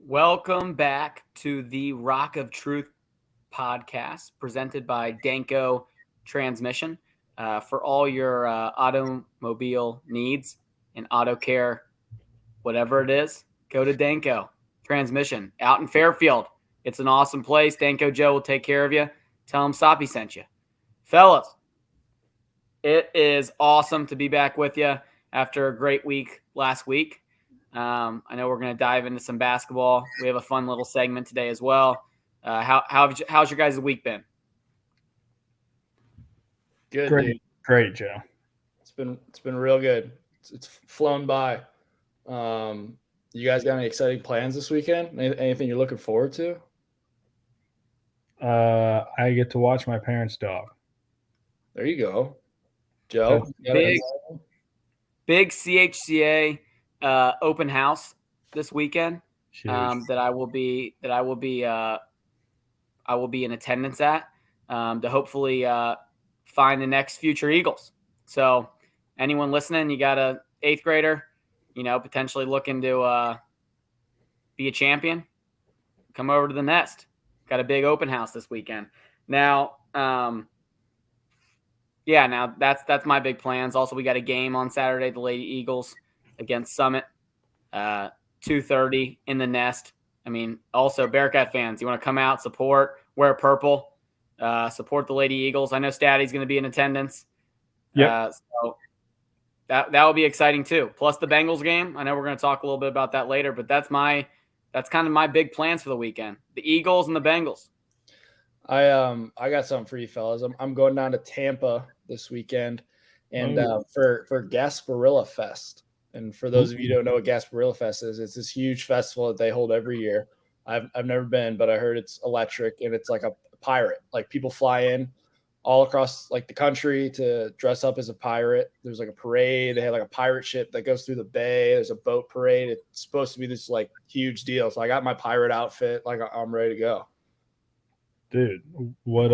Welcome back to the Rock of Truth podcast presented by Danko Transmission. For all your automobile needs and auto care, whatever it is, go to Danko Transmission out in Fairfield. It's an awesome place. Danko Joe will take care of you. Tell him Soppy sent you. Fellas, it is awesome to be back with you after a great week last week. I know we're going to dive into some basketball. We have a fun little segment today as well. How's your guys' week been? Good, Great, dude. great, Joe. It's been real good. It's flown by. You guys got any exciting plans this weekend? Anything you're looking forward to? I get to watch my parents' dog. There you go, Joe. Big CHCA open house this weekend that I will be in attendance at to hopefully find the next future Eagles. So anyone listening, you got a 8th grader, potentially looking to be a champion, come over to the Nest. Got a big open house this weekend. Now, now that's my big plans. Also, we got a game on Saturday, the Lady Eagles against Summit, 2:30 in the Nest. I mean, also Bearcat fans, you want to come out, support, wear purple, support the Lady Eagles. I know Stady's going to be in attendance. Yep. So that will be exciting too. Plus the Bengals game. I know we're going to talk a little bit about that later, but that's kind of my big plans for the weekend. The Eagles and the Bengals. I got something for you fellas. I'm going down to Tampa this weekend, and for Gasparilla Fest. And for those of you who don't know what Gasparilla Fest is, it's this huge festival that they hold every year. I've never been, but I heard it's electric, and it's like a pirate. Like people fly in all across like the country to dress up as a pirate. There's like a parade. They have like a pirate ship that goes through the bay. There's a boat parade. It's supposed to be this like huge deal. So I got my pirate outfit. Like I'm ready to go. Dude, what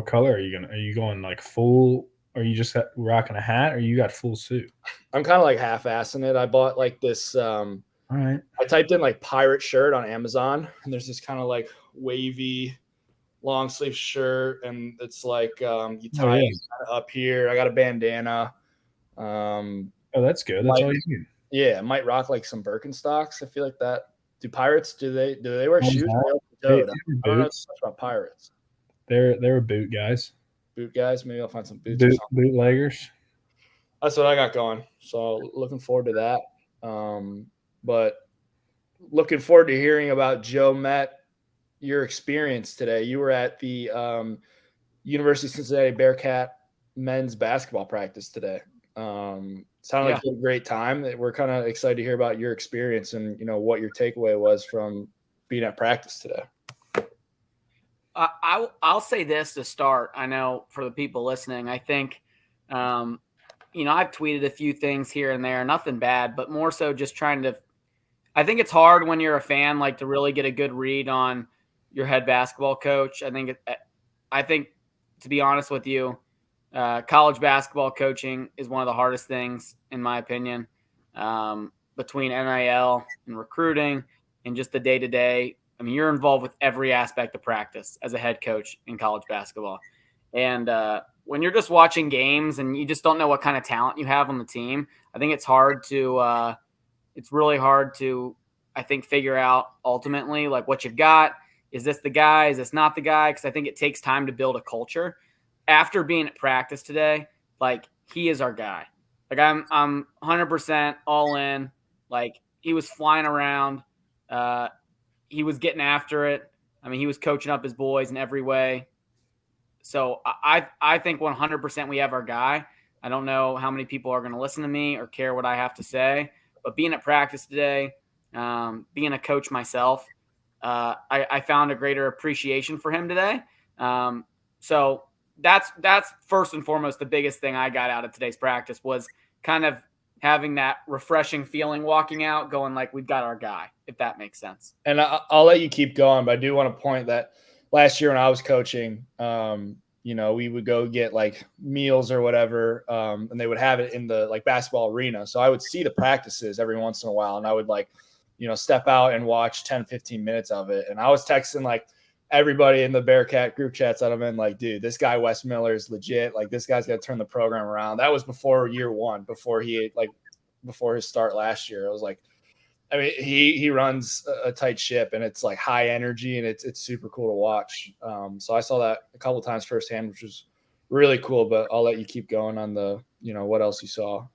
color are you going like full? Are you just rocking a hat, or you got full suit? I'm kind of like half-assing it. I bought like this. All right. I typed in like pirate shirt on Amazon, and there's this kind of like wavy long sleeve shirt, and it's like you tie it up here. I got a bandana. Oh, that's good. That's all you need. Yeah, might rock like some Birkenstocks. I feel like that. Do pirates? Do they wear shoes? They I don't know much about pirates. They're boot guys. Boot guys. Maybe I'll find some boots. Bootleggers. That's what I got going. So looking forward to that. But looking forward to hearing about Joe Met, your experience today. You were at the University of Cincinnati Bearcat men's basketball practice today. Sounded like you had a great time. We're kind of excited to hear about your experience and what your takeaway was from being at practice today. I'll say this to start. I know for the people listening, I think, I've tweeted a few things here and there, nothing bad, but more so just trying to. I think it's hard when you're a fan, like to really get a good read on your head basketball coach. I think, to be honest with you, college basketball coaching is one of the hardest things, in my opinion, between NIL and recruiting and just the day-to-day. I mean, you're involved with every aspect of practice as a head coach in college basketball. And when you're just watching games and you just don't know what kind of talent you have on the team, I think it's really hard to, I think, figure out ultimately like what you've got. Is this the guy? Is this not the guy? Because I think it takes time to build a culture. After being at practice today, like he is our guy. Like I'm 100% all in. Like he was flying around. He was getting after it. I mean, he was coaching up his boys in every way. So I think 100% we have our guy. I don't know how many people are going to listen to me or care what I have to say, but being at practice today, being a coach myself, I found a greater appreciation for him today. So that's first and foremost the biggest thing I got out of today's practice was kind of having that refreshing feeling walking out, going like, we've got our guy, if that makes sense. And I'll let you keep going, but I do want to point that last year when I was coaching, we would go get like meals or whatever, and they would have it in the like basketball arena. So I would see the practices every once in a while, and I would like step out and watch 10, 15 minutes of it. And I was texting like everybody in the Bearcat group chats that I'm in, like, dude, this guy Wes Miller is legit. Like, this guy's gonna turn the program around. That was before year one, before his start last year. I was like, I mean, he runs a tight ship, and it's like high energy, and it's super cool to watch. So I saw that a couple times firsthand, which was really cool. But I'll let you keep going on the what else you saw.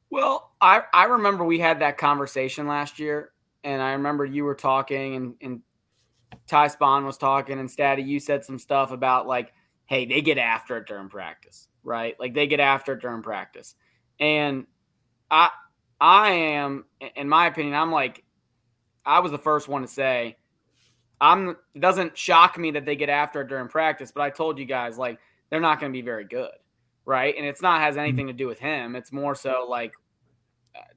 Well, I remember we had that conversation last year, and I remember you were talking, and Ty Spawn was talking, and Stady, you said some stuff about like, hey, they get after it during practice, right? Like they get after it during practice. And I am, in my opinion, I'm like, I was the first one to say, it doesn't shock me that they get after it during practice, but I told you guys, like, they're not going to be very good, right? And it's not has anything to do with him. It's more so like,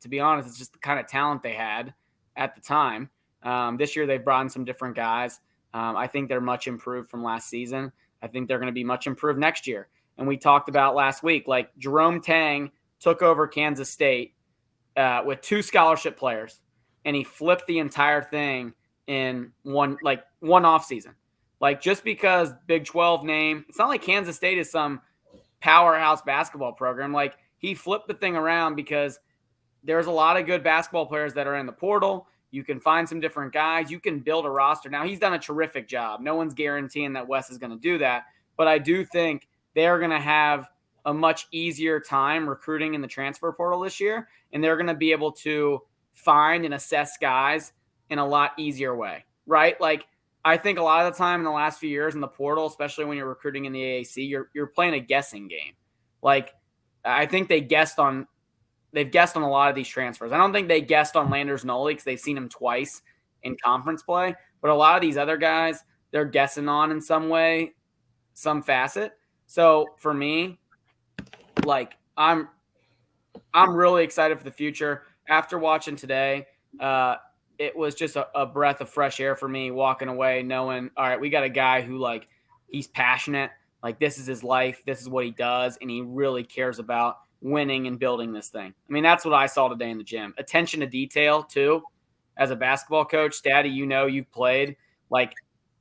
to be honest, it's just the kind of talent they had at the time. This year, they've brought in some different guys. I think they're much improved from last season. I think they're going to be much improved next year. And we talked about last week, like Jerome Tang took over Kansas State with 2 scholarship players, and he flipped the entire thing in one off season. Like, just because Big 12 name, it's not like Kansas State is some powerhouse basketball program. Like, he flipped the thing around because there's a lot of good basketball players that are in the portal. You can find some different guys. You can build a roster. Now, he's done a terrific job. No one's guaranteeing that Wes is going to do that. But I do think they're going to have a much easier time recruiting in the transfer portal this year. And they're going to be able to find and assess guys in a lot easier way, right? Like, I think a lot of the time in the last few years in the portal, especially when you're recruiting in the AAC, you're playing a guessing game. Like, I think they've guessed on a lot of these transfers. I don't think they guessed on Landers Nolly because they've seen him twice in conference play. But a lot of these other guys, they're guessing on in some way, some facet. So for me, like, I'm really excited for the future. After watching today, it was just a breath of fresh air for me walking away knowing, all right, we got a guy who, like, he's passionate. Like, this is his life. This is what he does. And he really cares about winning and building this thing. I mean, that's what I saw today in the gym. Attention to detail, too. As a basketball coach, Stady, you've played. Like,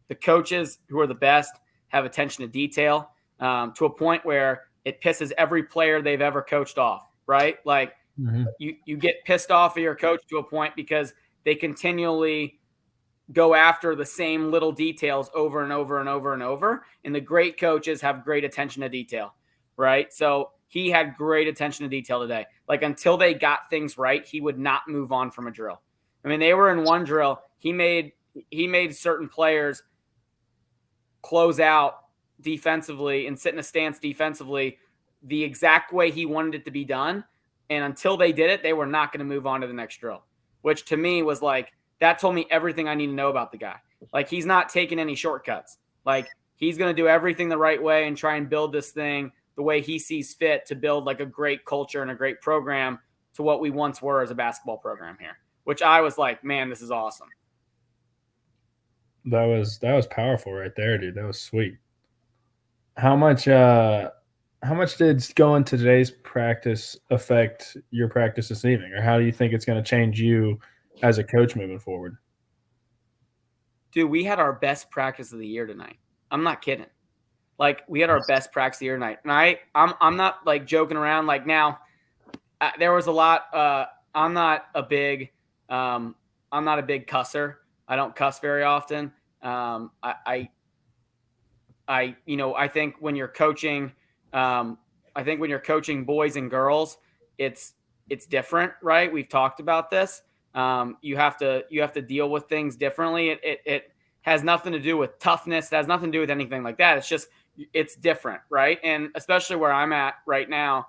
the coaches who are the best have attention to detail to a point where it pisses every player they've ever coached off, right? Like, you get pissed off at your coach to a point because they continually go after the same little details over and over and over and over. And the great coaches have great attention to detail, right? So he had great attention to detail today. Like, until they got things right, he would not move on from a drill. I mean, they were in one drill. He made certain players close out defensively and sit in a stance defensively the exact way he wanted it to be done. And until they did it, they were not going to move on to the next drill, which to me was like, that told me everything I need to know about the guy. Like, he's not taking any shortcuts. Like, he's going to do everything the right way and try and build this thing the way he sees fit to build like a great culture and a great program to what we once were as a basketball program here, which I was like, man, this is awesome. That was powerful right there, dude. That was sweet. How much did going to today's practice affect your practice this evening? Or how do you think it's going to change you as a coach moving forward? Dude, we had our best practice of the year tonight. I'm not kidding. Like, we had our best practice of the year tonight. And I'm not like joking around. Like, now there was a lot. I'm not a big cusser. I don't cuss very often. I think when you're coaching, boys and girls, it's different, right? We've talked about this. You have to deal with things differently. It has nothing to do with toughness. It has nothing to do with anything like that. It's just, it's different, right? And especially where I'm at right now,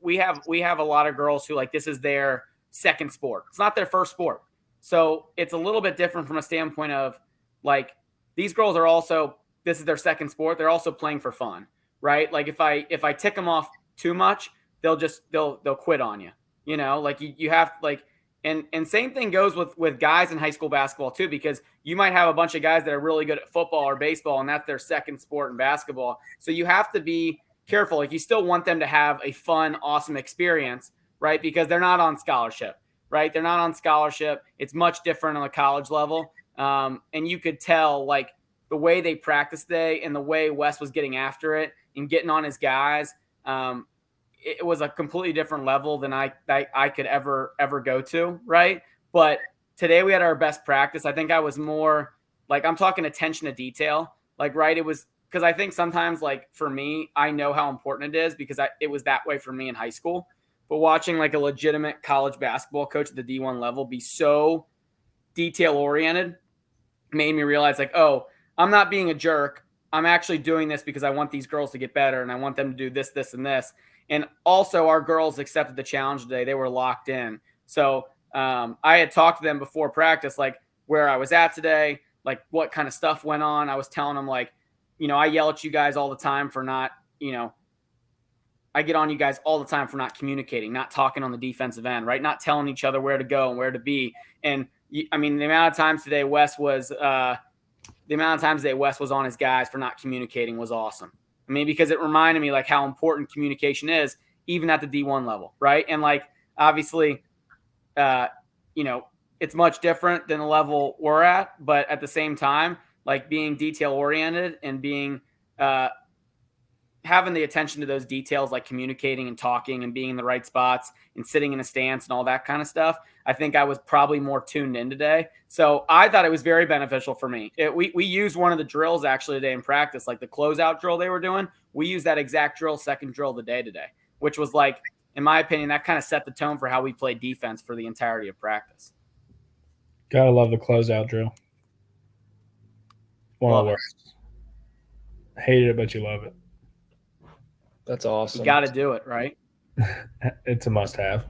we have a lot of girls who, like, this is their second sport. It's not their first sport. So it's a little bit different from a standpoint of, like, these girls are also, this is their second sport. They're also playing for fun, right? Like, if I tick them off too much, they'll quit on you. You know, like, you have, like, and same thing goes with guys in high school basketball too, because you might have a bunch of guys that are really good at football or baseball, and that's their second sport in basketball. So you have to be careful. Like, you still want them to have a fun, awesome experience, right? Because they're not on scholarship, right? They're not on scholarship. It's much different on the college level. And you could tell like the way they practiced today and the way Wes was getting after it and getting on his guys. It was a completely different level than I could ever go to, right? But today we had our best practice. I think I was more like, I'm talking attention to detail, like, right? It was because I think sometimes, like, for me, I know how important it is because it was that way for me in high school. But watching like a legitimate college basketball coach at the D1 level be so detail oriented made me realize like, oh, I'm not being a jerk. I'm actually doing this because I want these girls to get better and I want them to do this, this, and this. And also our girls accepted the challenge today. They were locked in. So I had talked to them before practice, like where I was at today, like what kind of stuff went on. I was telling them like, I yell at you guys all the time for not, I get on you guys all the time for not communicating, not talking on the defensive end, right? Not telling each other where to go and where to be. And I mean, the amount of times today Wes was on his guys for not communicating was awesome. I mean, because it reminded me like how important communication is, even at the D1 level, right? And like obviously, it's much different than the level we're at, but at the same time, like being detail oriented and being having the attention to those details, like communicating and talking and being in the right spots and sitting in a stance and all that kind of stuff. I think I was probably more tuned in today. So I thought it was very beneficial for me. We used one of the drills actually today in practice, like the closeout drill they were doing. We used that exact drill, second drill of the day today, which was like, in my opinion, that kind of set the tone for how we played defense for the entirety of practice. Gotta love the closeout drill. One of the worst. Hate it, but you love it. That's awesome. You got to do it, right? It's a must-have.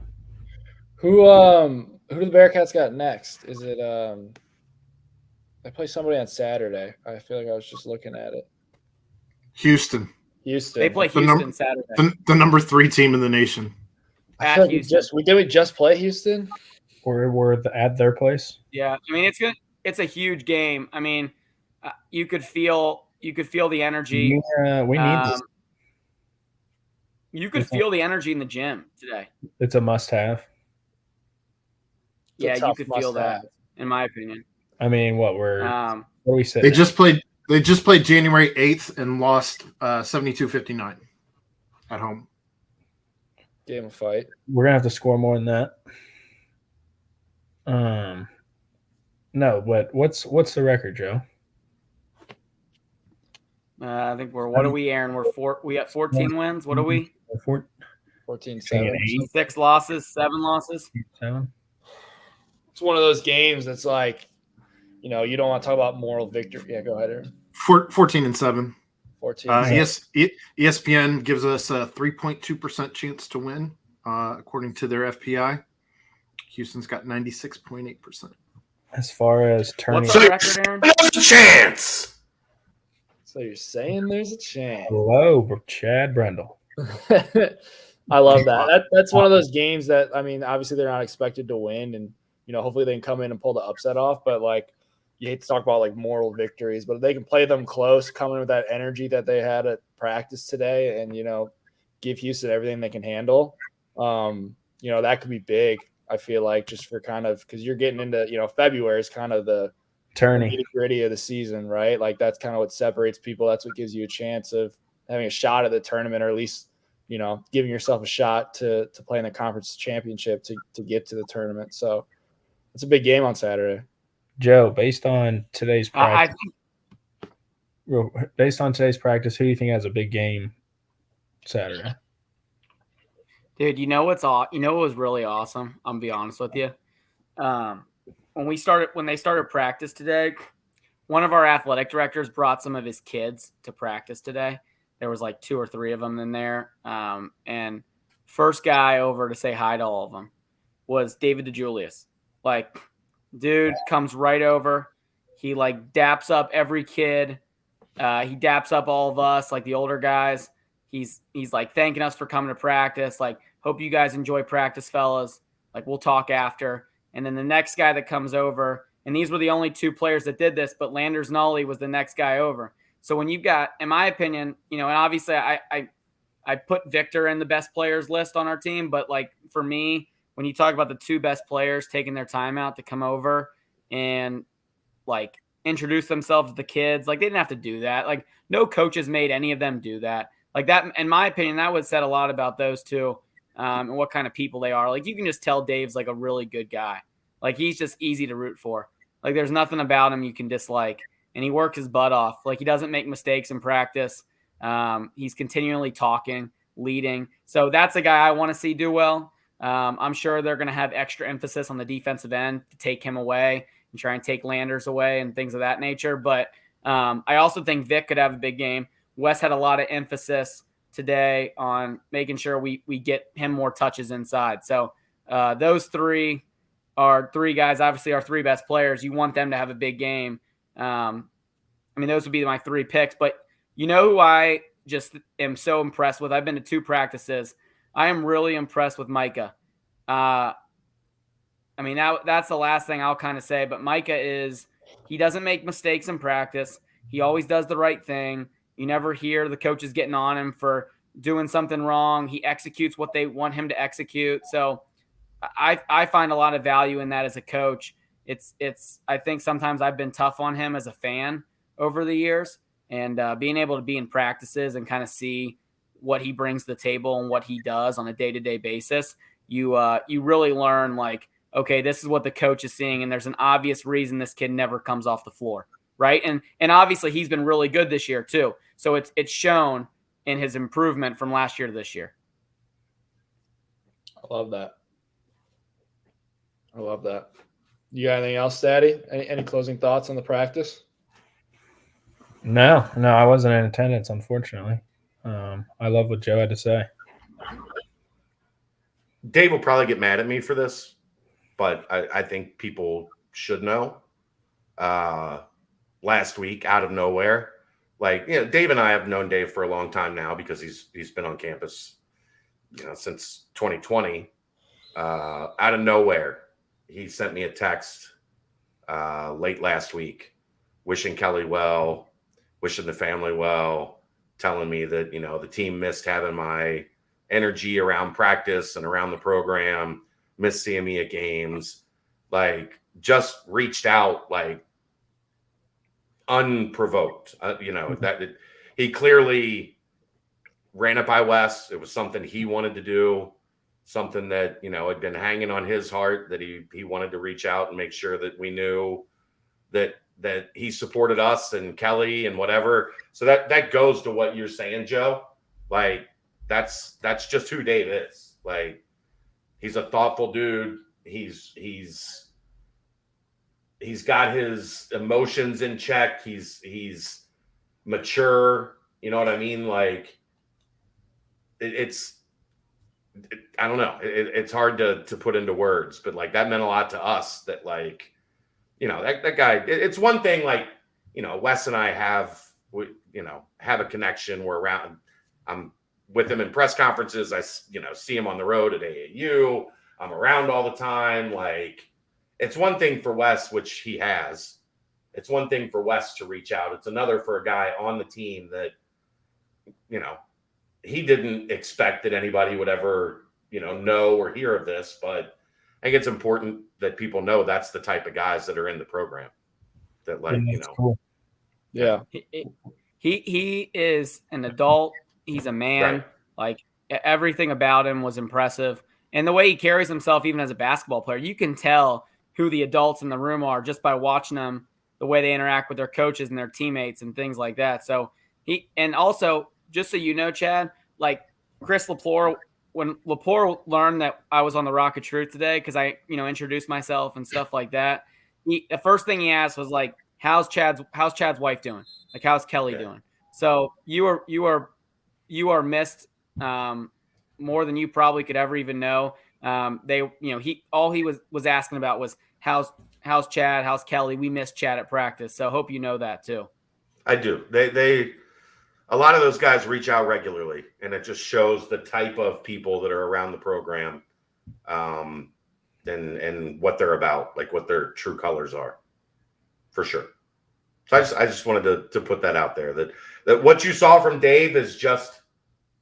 Who do the Bearcats got next? Is it they play somebody on Saturday? I feel like I was just looking at it. Houston. They play Houston Saturday. The number 3 team in the nation. I feel like we just play Houston? Or we're at their place? Yeah, I mean it's a huge game. I mean, you could feel the energy. We need this. You could feel the energy in the gym today. It's a must-have. Yeah, you could feel that, in my opinion. I mean, what are we saying? They just played January 8th and lost 72-59 at home. Game of fight. We're gonna have to score more than that. No, but what's the record, Joe? I think what are we, Aaron? We got 14 wins. What are we? 14-7. 6 losses, 7 losses. 7. It's one of those games that's like, you don't want to talk about moral victory. Yeah, go ahead, Aaron. 14-7. 14. ESPN gives us a 3.2% chance to win, according to their FPI. Houston's got 96.8%. As far as turning, what's the record, Aaron? There's a chance. So you're saying there's a chance? Hello, Chad Brendel. I love that. That's one of those games that, I mean, obviously they're not expected to win, and hopefully they can come in and pull the upset off. But like, you hate to talk about like moral victories, but if they can play them close, come in with that energy that they had at practice today, and give Houston everything they can handle, that could be big. I feel like just for kind of because you're getting into February is kind of the nitty-gritty of the season, right? Like that's kind of what separates people. That's what gives you a chance of having a shot at the tournament, or at least giving yourself a shot to play in the conference championship to get to the tournament. So it's a big game on Saturday. Joe, based on today's practice, who do you think has a big game Saturday? Dude, what was really awesome? I'm gonna be honest with you. When they started practice today, one of our athletic directors brought some of his kids to practice today. There was like 2 or 3 of them in there. And first guy over to say hi to all of them was David DeJulius. Like, dude comes right over. He like daps up every kid. He daps up all of us, like the older guys. He's like thanking us for coming to practice. Like, hope you guys enjoy practice, fellas. Like, we'll talk after. And then the next guy that comes over, and these were the only 2 players that did this, but Landers Nolly was the next guy over. So when you've got, in my opinion, and obviously I put Victor in the best players list on our team, but like for me, when you talk about the two best players taking their time out to come over and like introduce themselves to the kids, like they didn't have to do that. Like no coaches made any of them do that. Like that, in my opinion, that would said a lot about those two and what kind of people they are. Like you can just tell Dave's like a really good guy. Like he's just easy to root for. Like there's nothing about him you can dislike, and he works his butt off. Like he doesn't make mistakes in practice. He's continually talking, leading. So that's a guy I want to see do well. I'm sure they're going to have extra emphasis on the defensive end to take him away and try and take Landers away and things of that nature. But I also think Vic could have a big game. Wes had a lot of emphasis today on making sure we get him more touches inside. So those three are three guys, obviously our three best players. You want them to have a big game. I mean, those would be my three picks. But you know who I just am so impressed with? I've been to 2 practices. I am really impressed with Micah. I mean, that's the last thing I'll kind of say. But Micah he doesn't make mistakes in practice. He always does the right thing. You never hear the coaches getting on him for doing something wrong. He executes what they want him to execute. So I find a lot of value in that as a coach. I think sometimes I've been tough on him as a fan over the years, and being able to be in practices and kind of see what he brings to the table and what he does on a day-to-day basis, you really learn like, okay, this is what the coach is seeing, and there's an obvious reason this kid never comes off the floor, right? And obviously he's been really good this year too. So it's shown in his improvement from last year to this year. I love that. You got anything else, Stady? Any closing thoughts on the practice? No, I wasn't in attendance, unfortunately. I love what Joe had to say. Dave will probably get mad at me for this, but I think people should know. Last week, out of nowhere, like, you know, Dave and I have known Dave for a long time now because he's been on campus, you know, since 2020. Out of nowhere, he sent me a text late last week, wishing Kelly well, wishing the family well, telling me that, you know, the team missed having my energy around practice and around the program, missed seeing me at games, like just reached out like unprovoked. You know, that he clearly ran it by Wes. It was something he wanted to do, something that, you know, had been hanging on his heart, that he wanted to reach out and make sure that we knew that he supported us and Kelly and whatever. So that goes to what you're saying, Joe. Like that's just who Dave is. Like he's a thoughtful dude. He's got his emotions in check. He's mature. You know what I mean? Like I don't know. It's hard to put into words, but like that meant a lot to us that, like, you know, that guy, it's one thing, like, you know, Wes and I have a connection. We're around, I'm with him in press conferences. I, you know, see him on the road at AAU. I'm around all the time. Like, it's one thing for Wes, which he has. It's one thing for Wes to reach out. It's another for a guy on the team that, you know, he didn't expect that anybody would ever, you know or hear of this, but I think it's important that people know that's the type of guys that are in the program. That, like, you know, cool. Yeah. He is an adult. He's a man. Right. Like everything about him was impressive. And the way he carries himself, even as a basketball player, you can tell who the adults in the room are just by watching them, the way they interact with their coaches and their teammates and things like that. So and also, just so you know, Chad, like Chris LaPlore, when LaPlore learned that I was on the Rock of Truth today, because I, you know, introduced myself and stuff like that, the first thing he asked was like, how's Chad's wife doing? Like, how's Kelly doing? So you are missed more than you probably could ever even know. He was asking about was how's Chad, how's Kelly? We missed Chad at practice. So hope you know that too. I do. They a lot of those guys reach out regularly, and it just shows the type of people that are around the program, and what they're about, like what their true colors are, for sure. So I just wanted to put that out there, that what you saw from Dave is just,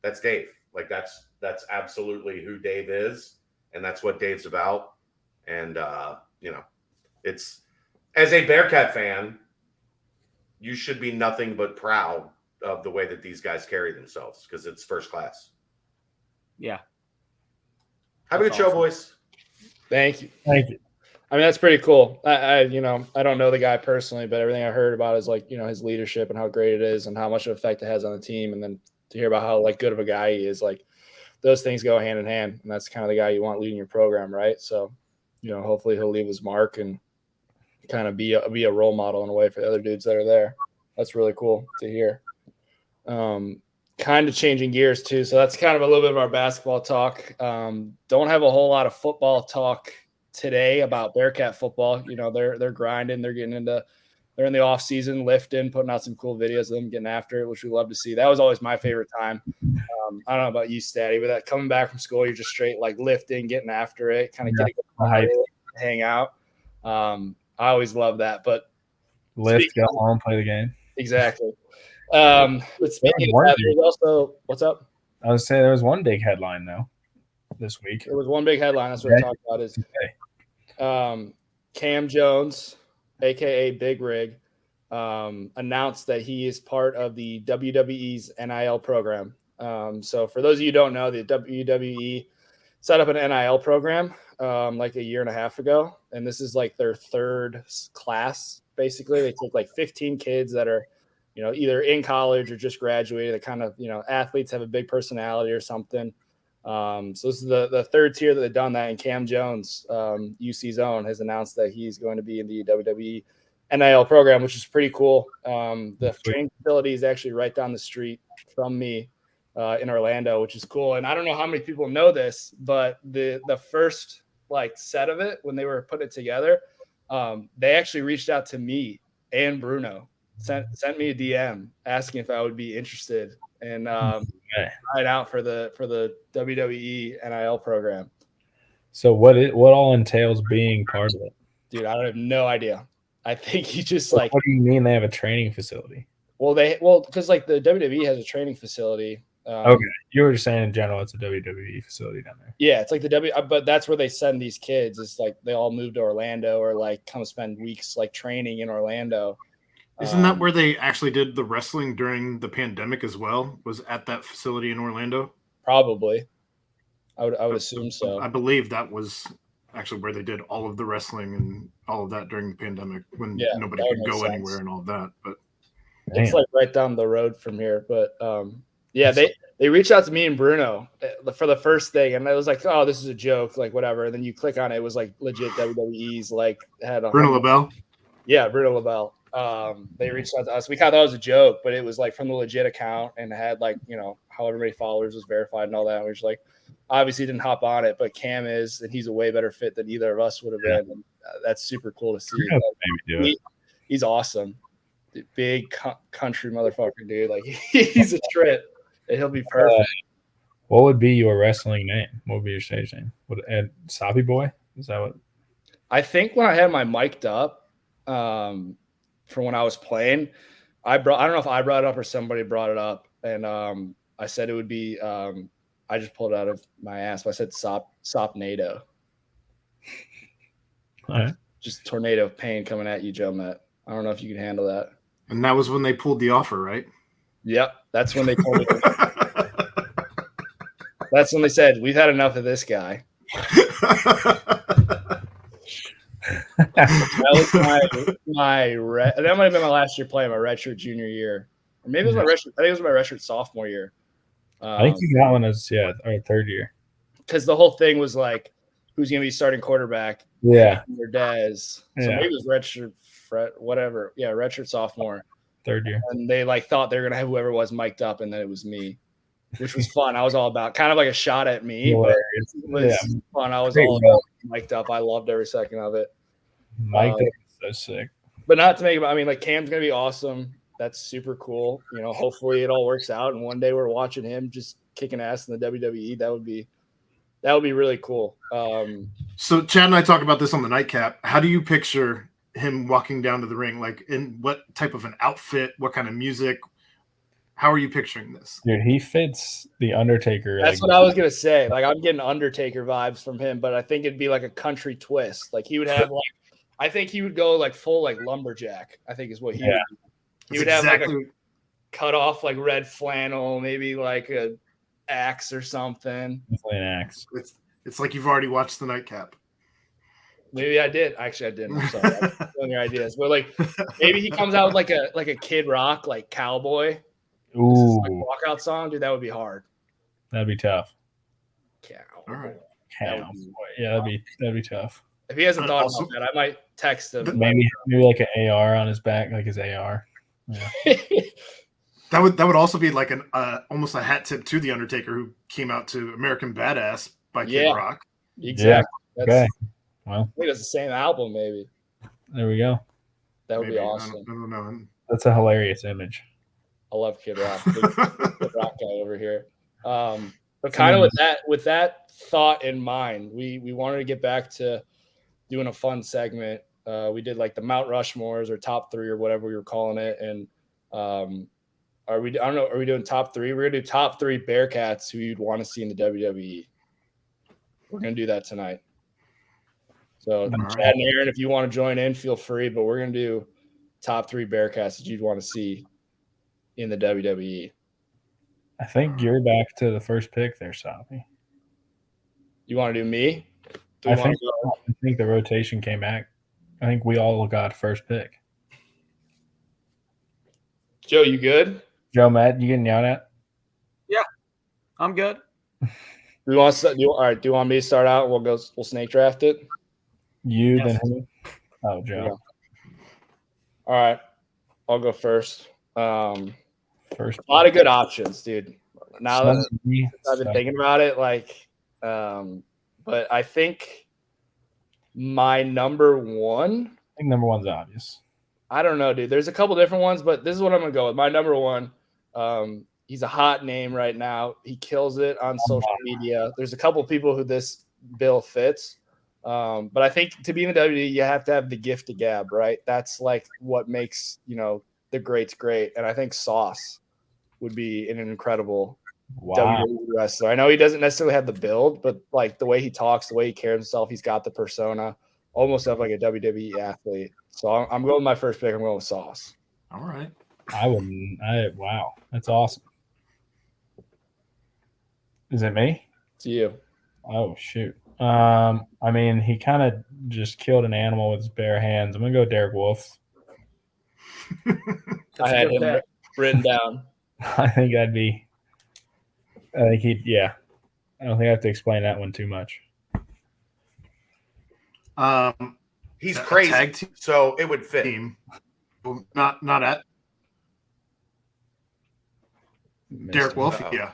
that's Dave. Like that's absolutely who Dave is, and that's what Dave's about. And it's, as a Bearcat fan, you should be nothing but proud of the way that these guys carry themselves, because it's first class. Yeah. Have a good show, awesome. boys. Thank you. Thank you. I mean, that's pretty cool. I don't know the guy personally, but everything I heard about is like, his leadership and how great it is and how much of an effect it has on the team. And then to hear about how like good of a guy he is, like those things go hand in hand. And that's kind of the guy you want leading your program, right? So, hopefully he'll leave his mark and kind of be a role model in a way for the other dudes that are there. That's really cool to hear. Kind of changing gears too. So that's kind of a little bit of our basketball talk. Don't have a whole lot of football talk today about Bearcat football. They're grinding, they're in the off season, lifting, putting out some cool videos of them getting after it, which we love to see. That was always my favorite time. I don't know about you, Stady, but that coming back from school, you're just straight like lifting, getting after it, kind of getting hang out. I always love that. But lift, go home, play the game. Exactly. But speaking of that, there's also what's up? I was saying there was one big headline though this week. There was one big headline. That's what we're talking about is Cam Jones, aka Big Rig, announced that he is part of the WWE's NIL program. So for those of you who don't know, the WWE set up an NIL program like a year and a half ago, and this is like their third class. Basically, they take like 15 kids that are, either in college or just graduated. That kind of, athletes have a big personality or something. So this is the third tier that they've done that. And Cam Jones, UC's own, has announced that he's going to be in the WWE NIL program, which is pretty cool. The training facility is actually right down the street from me in Orlando, which is cool. And I don't know how many people know this, but the first like set of it, when they were putting it together, they actually reached out to me and Bruno, sent me a DM asking if I would be interested and try out for the WWE NIL program. So what all entails being part of it? Dude, I have no idea. I think he just What do you mean they have a training facility? Well, because like the WWE has a training facility. Okay, you were just saying in general it's a WWE facility down there. Yeah, it's like the but that's where they send these kids. It's like they all move to Orlando or like come spend weeks like training in Orlando. Isn't that where they actually did the wrestling during the pandemic as well? Was at that facility in Orlando? Probably. I would assume so. I believe that was actually where they did all of the wrestling and all of that during the pandemic when nobody could go anywhere and all of that. But it's like right down the road from here. But they reached out to me and Bruno for the first thing, and I was like, "Oh, this is a joke, like whatever." And then you click on it, it was like legit WWE's like had Bruno LaBelle. Yeah, Bruno LaBelle. They reached out to us. We thought that was a joke, but it was like from the legit account and had like, however many followers was verified and all that. And we were just like, obviously didn't hop on it, but Cam is, and he's a way better fit than either of us would have been. And, that's super cool to see. He's awesome. Big country motherfucker, dude. Like he's a trip. And he'll be perfect. What would be your wrestling name? What would be your stage name? Soppy Boy? Is that what? I think when I had my mic'd up, for when I was playing, I don't know if I brought it up or somebody brought it up, and I said it would be I just pulled it out of my ass, but I said Sopnado. All right. Just tornado of pain coming at you, Joe Met. I don't know if you can handle that. And that was when they pulled the offer, right? Yep, that's when they told me. That's when they said, "We've had enough of this guy." That was that might have been my last year playing, my redshirt junior year, or maybe it was my redshirt. I think it was my redshirt sophomore year. I think you got one as our third year. Because the whole thing was like, who's going to be starting quarterback? Yeah, or Dez. So maybe it was redshirt, whatever. Yeah, redshirt sophomore, third year. And they like thought they were going to have whoever was mic'd up, and then it was me, which was fun. I was all about kind of like a shot at me, but it was fun. I was all about mic'd up. I loved every second of it. Mic'd up is so sick. But not to make it, I mean, like Cam's going to be awesome. That's super cool. Hopefully it all works out, and one day we're watching him just kicking ass in the WWE. That would be really cool. So Chad and I talked about this on the nightcap. How do you picture him walking down to the ring? Like in what type of an outfit? What kind of music? How are you picturing this? Dude, he fits the Undertaker. That's what I was gonna say. Like I'm getting Undertaker vibes from him, but I think it'd be like a country twist. Like he would have like, I think he would go like full like lumberjack. I think is what he would. Do. He would have like a cut off like red flannel, maybe like a axe or something. Definitely an axe. It's like you've already watched the Nightcap. Maybe I did. Actually, I didn't. I'm sorry. I'm stealing your ideas. But like maybe he comes out with like a Kid Rock like cowboy. Ooh, like walkout song, dude. That would be hard. That'd be tough. Cow. All right. Yeah, that'd be tough. If he hasn't thought about that, I might text him. Maybe like an AR on his back, like his AR. Yeah. That would also be like an almost a hat tip to the Undertaker, who came out to American Badass by Kid Rock. Exactly. Yeah. Okay. Well, I think it's the same album, maybe. There we go. That would be awesome. I don't know. That's a hilarious image. I love Kid Rock. Big Kid Rock guy over here. But kind of with that thought in mind, we wanted to get back to doing a fun segment. We did like the Mount Rushmores or top 3 or whatever we were calling it. And are we doing top 3? We're gonna do top 3 Bearcats who you'd want to see in the WWE. We're gonna do that tonight. So Chad and Aaron, if you want to join in, feel free. But we're gonna do top 3 Bearcats that you'd want to see in the WWE. I think you're back to the first pick there, Soppy. You want to do me? I think the rotation came back. I think we all got first pick. Joe, you good? Joe, Matt, you getting yelled at? Yeah, I'm good. All right. Do you want me to start out? We'll snake draft it. Then who? Oh, Joe. Yeah. All right, I'll go first. First, a lot of good options, dude. Now that I've been thinking about it, but I think my number one. I think number one's obvious. I don't know, dude. There's a couple different ones, but this is what I'm gonna go with. My number one. He's a hot name right now. He kills it on social media. There's a couple people who this bill fits. But I think to be in the WWE, you have to have the gift of gab, right? That's like what makes, the greats great. And I think Sauce would be an incredible WWE wrestler. I know he doesn't necessarily have the build, but like the way he talks, the way he carries himself, he's got the persona almost of like a WWE athlete. So I'm going with my first pick. I'm going with Sauce. All right. Wow. That's awesome. Is it me? It's you. Oh, shoot. I mean, he kind of just killed an animal with his bare hands. I'm going to go Derek Wolf. I had him written down. I think I don't think I have to explain that one too much. He's crazy, so it would fit. Team. Not at Derek Wolf. Yeah.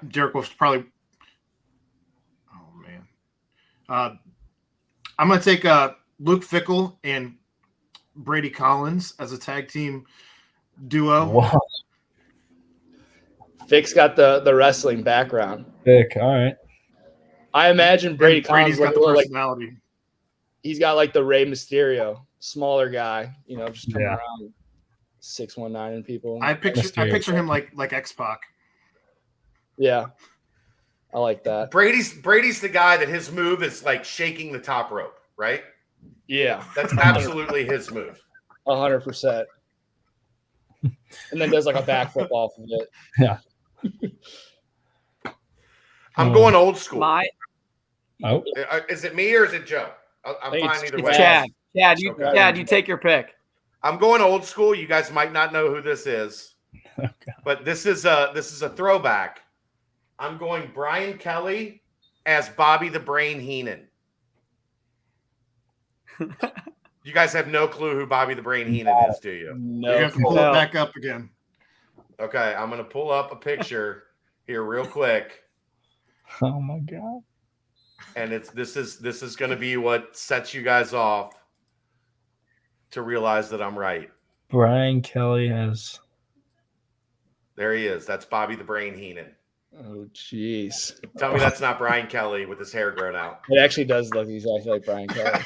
Derek Wolf's probably. Oh man. I'm gonna take Luke Fickle and Brady Collins as a tag team duo. Wow. Fick's got the wrestling background. Fick, all right. I imagine Brady Collins got the personality. He's got like the Rey Mysterio, smaller guy, just coming around 619 people. I picture him like X-Pac. Yeah. I like that. Brady's the guy that his move is like shaking the top rope, right? Yeah. That's absolutely his move. 100%. And then does like a backflip off of it. Yeah. I'm going old school. Is it me or is it Joe? I'm fine either way. Chad, you take your pick. I'm going old school. You guys might not know who this is, but this is a throwback. I'm going Brian Kelly as Bobby the Brain Heenan. You guys have no clue who Bobby the Brain Heenan is, do you? No. You have to pull it back up again. Okay, I'm going to pull up a picture here real quick. Oh my God. And this is going to be what sets you guys off to realize that I'm right. Brian Kelly has. There he is. That's Bobby the Brain Heenan. Oh, jeez. Tell me that's not Brian Kelly with his hair grown out. It actually does look exactly like Brian Kelly.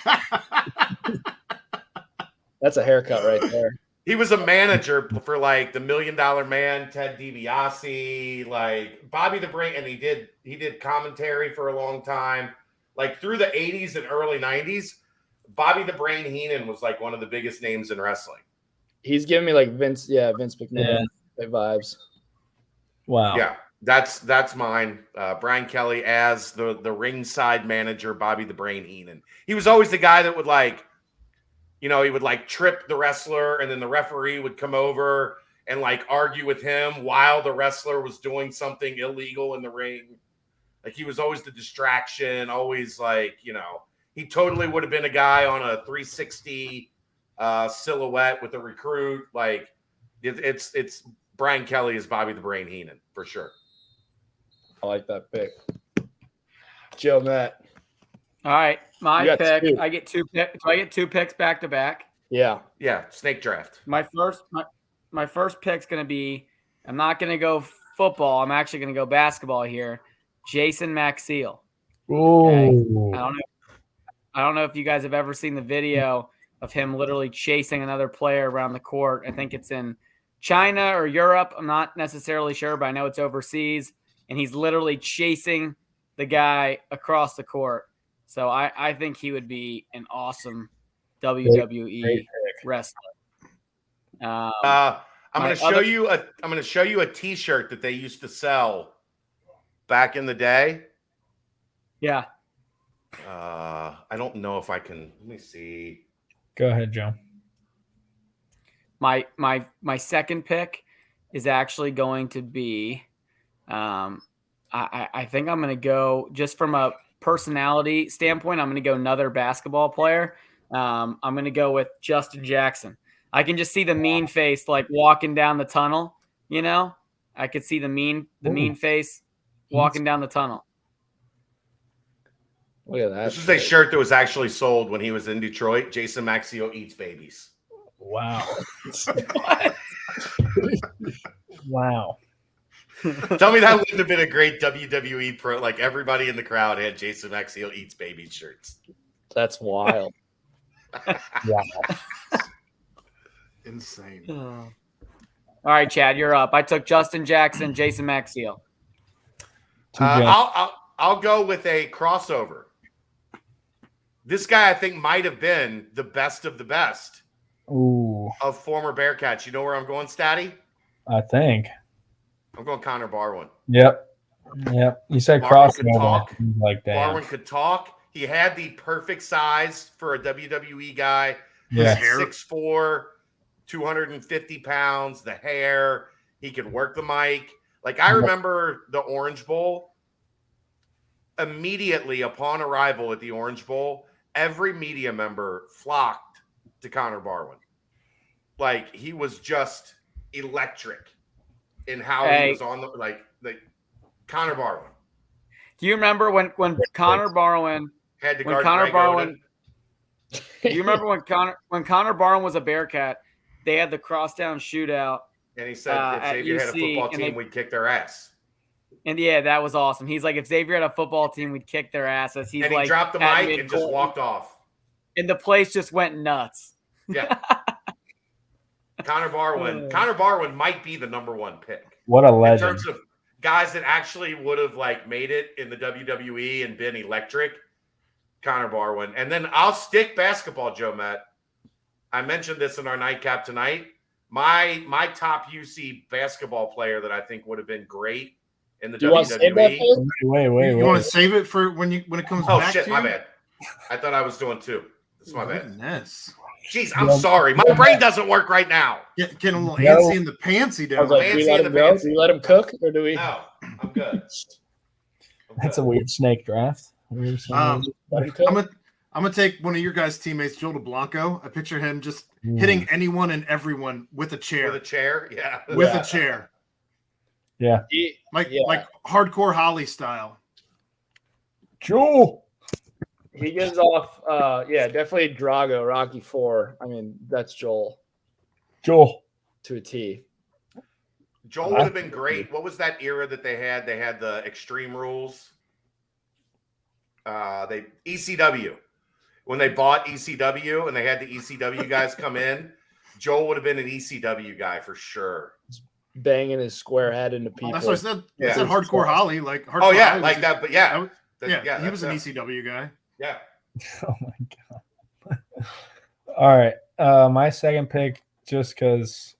That's a haircut right there. He was a manager for like the $1 Million Man, Ted DiBiase, like Bobby the Brain, and he did commentary for a long time. Like through the 80s and early 90s, Bobby the Brain Heenan was like one of the biggest names in wrestling. He's giving me like Vince McMahon vibes. Wow. Yeah, that's mine. Brian Kelly as the ringside manager, Bobby the Brain Heenan. He was always the guy that would like, he would like trip the wrestler, and then the referee would come over and like argue with him while the wrestler was doing something illegal in the ring. Like he was always the distraction, always like, he totally would have been a guy on a 360 silhouette with a recruit. Like it's Brian Kelly as Bobby the Brain Heenan for sure. I like that pick. Joe, Matt. All right, my pick. Two. I get two picks. Do I get two picks back to back? Yeah. Yeah, snake draft. My first pick's going to be, I'm not going to go football. I'm actually going to go basketball here. Jason Maxiel. Okay. I don't know if you guys have ever seen the video of him literally chasing another player around the court. I think it's in China or Europe. I'm not necessarily sure, but I know it's overseas. And he's literally chasing the guy across the court. So I think he would be an awesome WWE wrestler. I'm going to show you a T-shirt that they used to sell back in the day. Yeah. I don't know if I can. Let me see. Go ahead, Joe. My second pick is actually going to be. I think I'm going to go just from a personality standpoint. I'm going to go another basketball player. I'm going to go with Justin Jackson. I can just see the mean face like walking down the tunnel. I could see the mean face walking down the tunnel. Look at that. This is a shirt that was actually sold when he was in Detroit. Jason Maxiel eats babies. Wow. Wow. Tell me that wouldn't have been a great WWE pro. Like everybody in the crowd had Jason Maxiel eats baby shirts. That's wild. Wow. Insane. All right, Chad, you're up. I took Justin Jackson, Jason Maxiel. I'll go with a crossover. This guy, I think, might have been the best of the best of former Bearcats. You know where I'm going, Stady? I think. I'm going Connor Barwin. Yep. You said crossover. Like that. Barwin could talk. He had the perfect size for a WWE guy. Yeah. 6'4", 250 pounds, the hair. He could work the mic. Like, I remember the Orange Bowl. Immediately upon arrival at the Orange Bowl, every media member flocked to Connor Barwin. Like, he was just electric in how he was on the Connor Barwin. Do you remember when Connor Barwin had to when guard Connor Greg Barwin? Oden? Do you remember when Connor Barwin was a Bearcat? They had the crosstown shootout, And he said if Xavier had a football team, we'd kick their ass. and yeah, that was awesome. He's like, if Xavier had a football team, we'd kick their asses. He's And he like, dropped the mic and just walked off. and the place just went nuts. Yeah. Connor Barwin might be the number one pick. What a legend. In terms of guys that actually would have like made it in the WWE and been electric, Connor Barwin. And then I'll stick basketball, Joe Matt. I mentioned this in our nightcap tonight. My top UC basketball player that I think would have been great in the WWE. Wait. You want to save it for when it comes back? Oh shit, to my you? bad. I thought I was doing two. That's my bad. Goodness. Jeez, I'm sorry. My brain doesn't work right now. Getting a little antsy in the pantsy I down was like, do we let him go? Do we let him cook, or do we? No, I'm good. That's a weird snake draft. I'm gonna take one of your guys' teammates, Joe DeBlanco. I picture him just hitting anyone and everyone with a chair. With a chair, yeah. With a chair. Yeah. Like hardcore Holly style. Joe. He gives off, definitely Drago, Rocky 4. I mean, that's Joel to a T. Joel would have been great. What was that era that they had? They had the Extreme Rules. ECW. When they bought ECW and they had the ECW guys come in, Joel would have been an ECW guy for sure. Banging his square head into people. That's what I said. Yeah. I said Hardcore Holly. Like Hardcore Oh yeah, Holly like that. But yeah, he was an ECW guy. Yeah. Oh my god. All right. My second pick, just because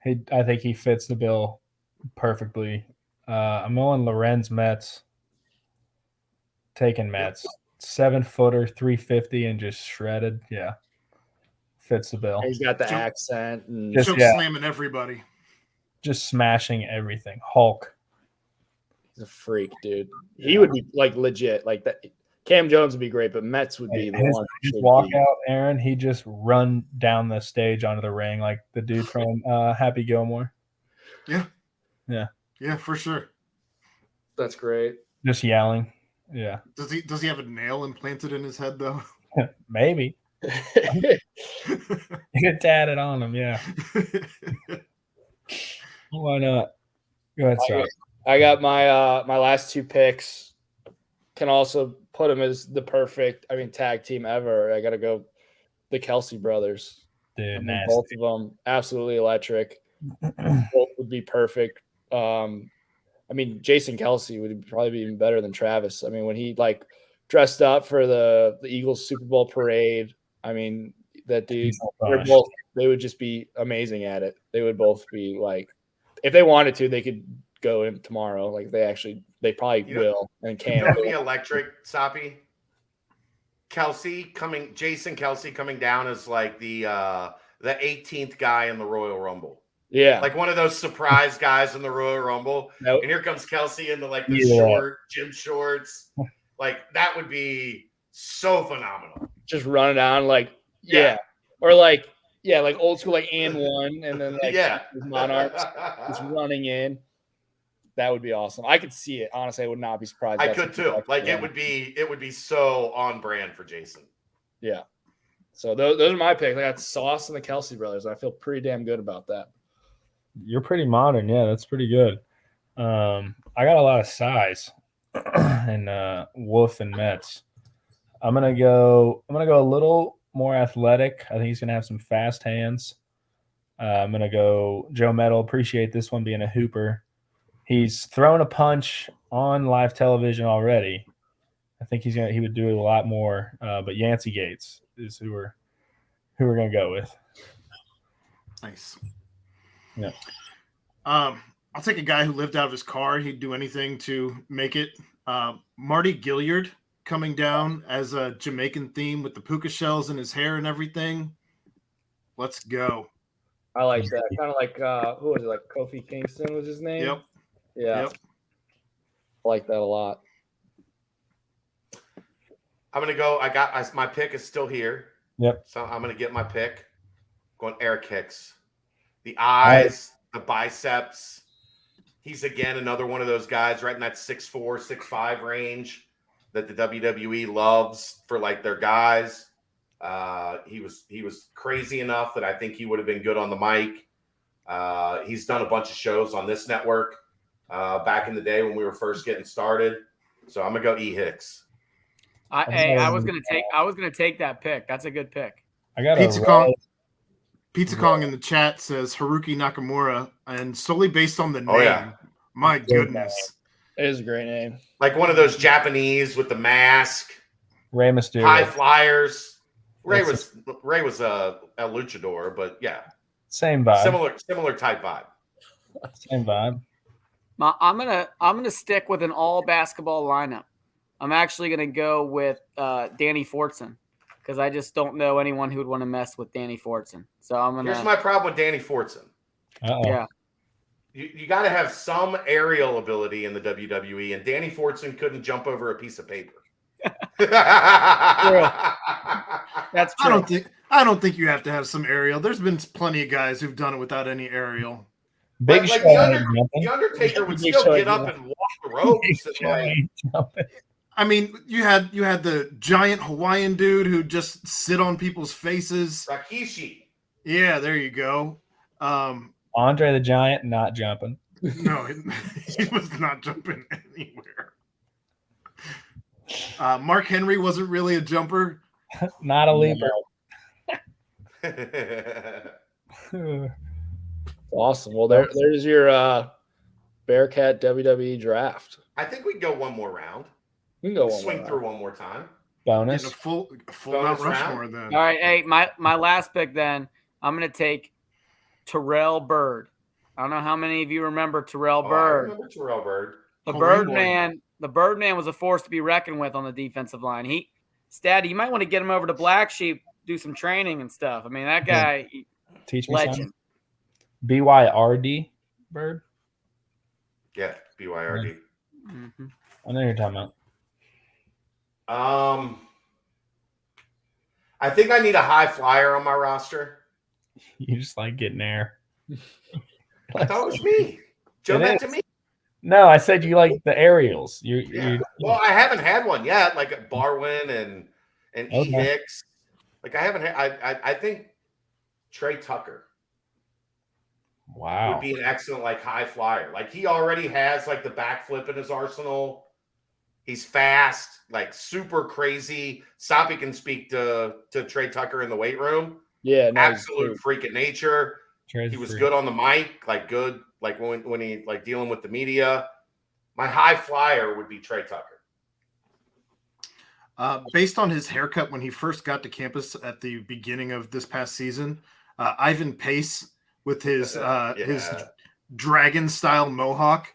I think he fits the bill perfectly. I'm going Lorenz Metz. Taking Metz. 7-footer, 350, and just shredded. Yeah. Fits the bill. He's got the accent and Just Choke slamming everybody. Just smashing everything. Hulk. he's a freak, dude. He would be like legit. Like that. Cam Jones would be great, but Metz would be the one. His walkout, Aaron, he just run down the stage onto the ring like the dude from Happy Gilmore. Yeah. Yeah. Yeah, for sure. That's great. Just yelling. Yeah. Does he have a nail implanted in his head though? Maybe. You could tat it on him, yeah. Why not? Go ahead, Soppy. I got my my last two picks. Can also put them as the perfect, tag team ever. I got to go the Kelsey brothers. Dude, both of them absolutely electric. Both would be perfect. Jason Kelsey would probably be even better than Travis. When he like dressed up for the Eagles Super Bowl parade, that dude, they would just be amazing at it. They would both be like, if they wanted to, they could go in tomorrow. Like they probably will and can. You know, be electric, Soppy. Jason Kelsey coming down as like the 18th guy in the Royal Rumble. Yeah, like one of those surprise guys in the Royal Rumble. Nope. And here comes Kelsey in the short gym shorts. Like that would be so phenomenal. Just running down or like old school and one, and then Monarchs just running in. That would be awesome. I could see it. Honestly, I would not be surprised. I could too. Like it would be so on brand for Jason. Yeah. So those are my picks. I got Sauce and the Kelsey brothers. I feel pretty damn good about that. You're pretty modern. Yeah, that's pretty good. I got a lot of size and Wolf and Metz. I'm gonna go a little more athletic. I think he's gonna have some fast hands. I'm gonna go Joe Metal. Appreciate this one being a hooper. He's thrown a punch on live television already. I think he would do a lot more. But Yancey Gates is who we're gonna go with. Nice. Yeah. I'll take a guy who lived out of his car. He'd do anything to make it. Marty Gilliard coming down as a Jamaican theme with the puka shells in his hair and everything. Let's go. I like that. Kind of like who was it? Like Kofi Kingston was his name. Yep. Yeah. Yep. I like that a lot. I'm gonna go. My pick is still here. Yep. So I'm gonna get my pick. Going air kicks. The eyes, the biceps. He's again another one of those guys right in that 6'4", 6'5" range that the WWE loves for like their guys. He was crazy enough that I think he would have been good on the mic. He's done a bunch of shows on this network back in the day when we were first getting started. So I'm gonna go E Hicks. I was gonna take that pick. That's a good pick. I got Pizza Kong in the chat says Haruki Nakamura, and solely based on the name. Oh, yeah. My goodness. It is a great name. Like one of those Japanese with the mask. Rey Mysterio. High flyers. Ray was a luchador, but yeah. Same vibe. Similar type vibe. Same vibe. I'm gonna stick with an all basketball lineup. I'm actually gonna go with Danny Fortson, because I just don't know anyone who would want to mess with Danny Fortson. So I'm gonna. Here's my problem with Danny Fortson. Uh-oh. Yeah. You got to have some aerial ability in the WWE, and Danny Fortson couldn't jump over a piece of paper. That's true. I don't think you have to have some aerial. There's been plenty of guys who've done it without any aerial. Big like the Undertaker would still get up and walk the ropes. You had the giant Hawaiian dude who'd just sit on people's faces. Rikishi. Yeah, there you go. Andre the Giant not jumping. No, he was not jumping anywhere. Mark Henry wasn't really a jumper. Not a leaper. Awesome. Well, there's your Bearcat WWE draft. I think we can go one more round. We can go Swing through one more time. Bonus. Getting a full Bonus Mount Rushmore round? then. All right, hey, my last pick then. I'm gonna take Terrell Bird. I don't know how many of you remember Terrell Oh, I Bird. remember Terrell Bird. The Colleen boy. Birdman was a force to be reckoned with on the defensive line. Stady, you might want to get him over to Black Sheep, do some training and stuff. I mean, that guy, Teach me legend. something. BYRD Bird. Yeah, BYRD. Mm-hmm. I know who you're talking about. I think I need a high flyer on my roster. You just like getting air. I thought it was me. Joe that to me. No, I said you like the aerials. Well, I haven't had one yet, like Barwin and E. Okay. Hicks. Like I haven't had. I think Trey Tucker Wow. would be an excellent like high flyer. Like he already has like the backflip in his arsenal. He's fast, like super crazy. Soppy can speak to Trey Tucker in the weight room. Yeah, no, Absolute freak of nature. Trey's He was free. good on the mic, like good, like when he like dealing with the media. My high flyer would be Trey Tucker. Based on his haircut when he first got to campus at the beginning of this past season, Ivan Pace with his dragon style mohawk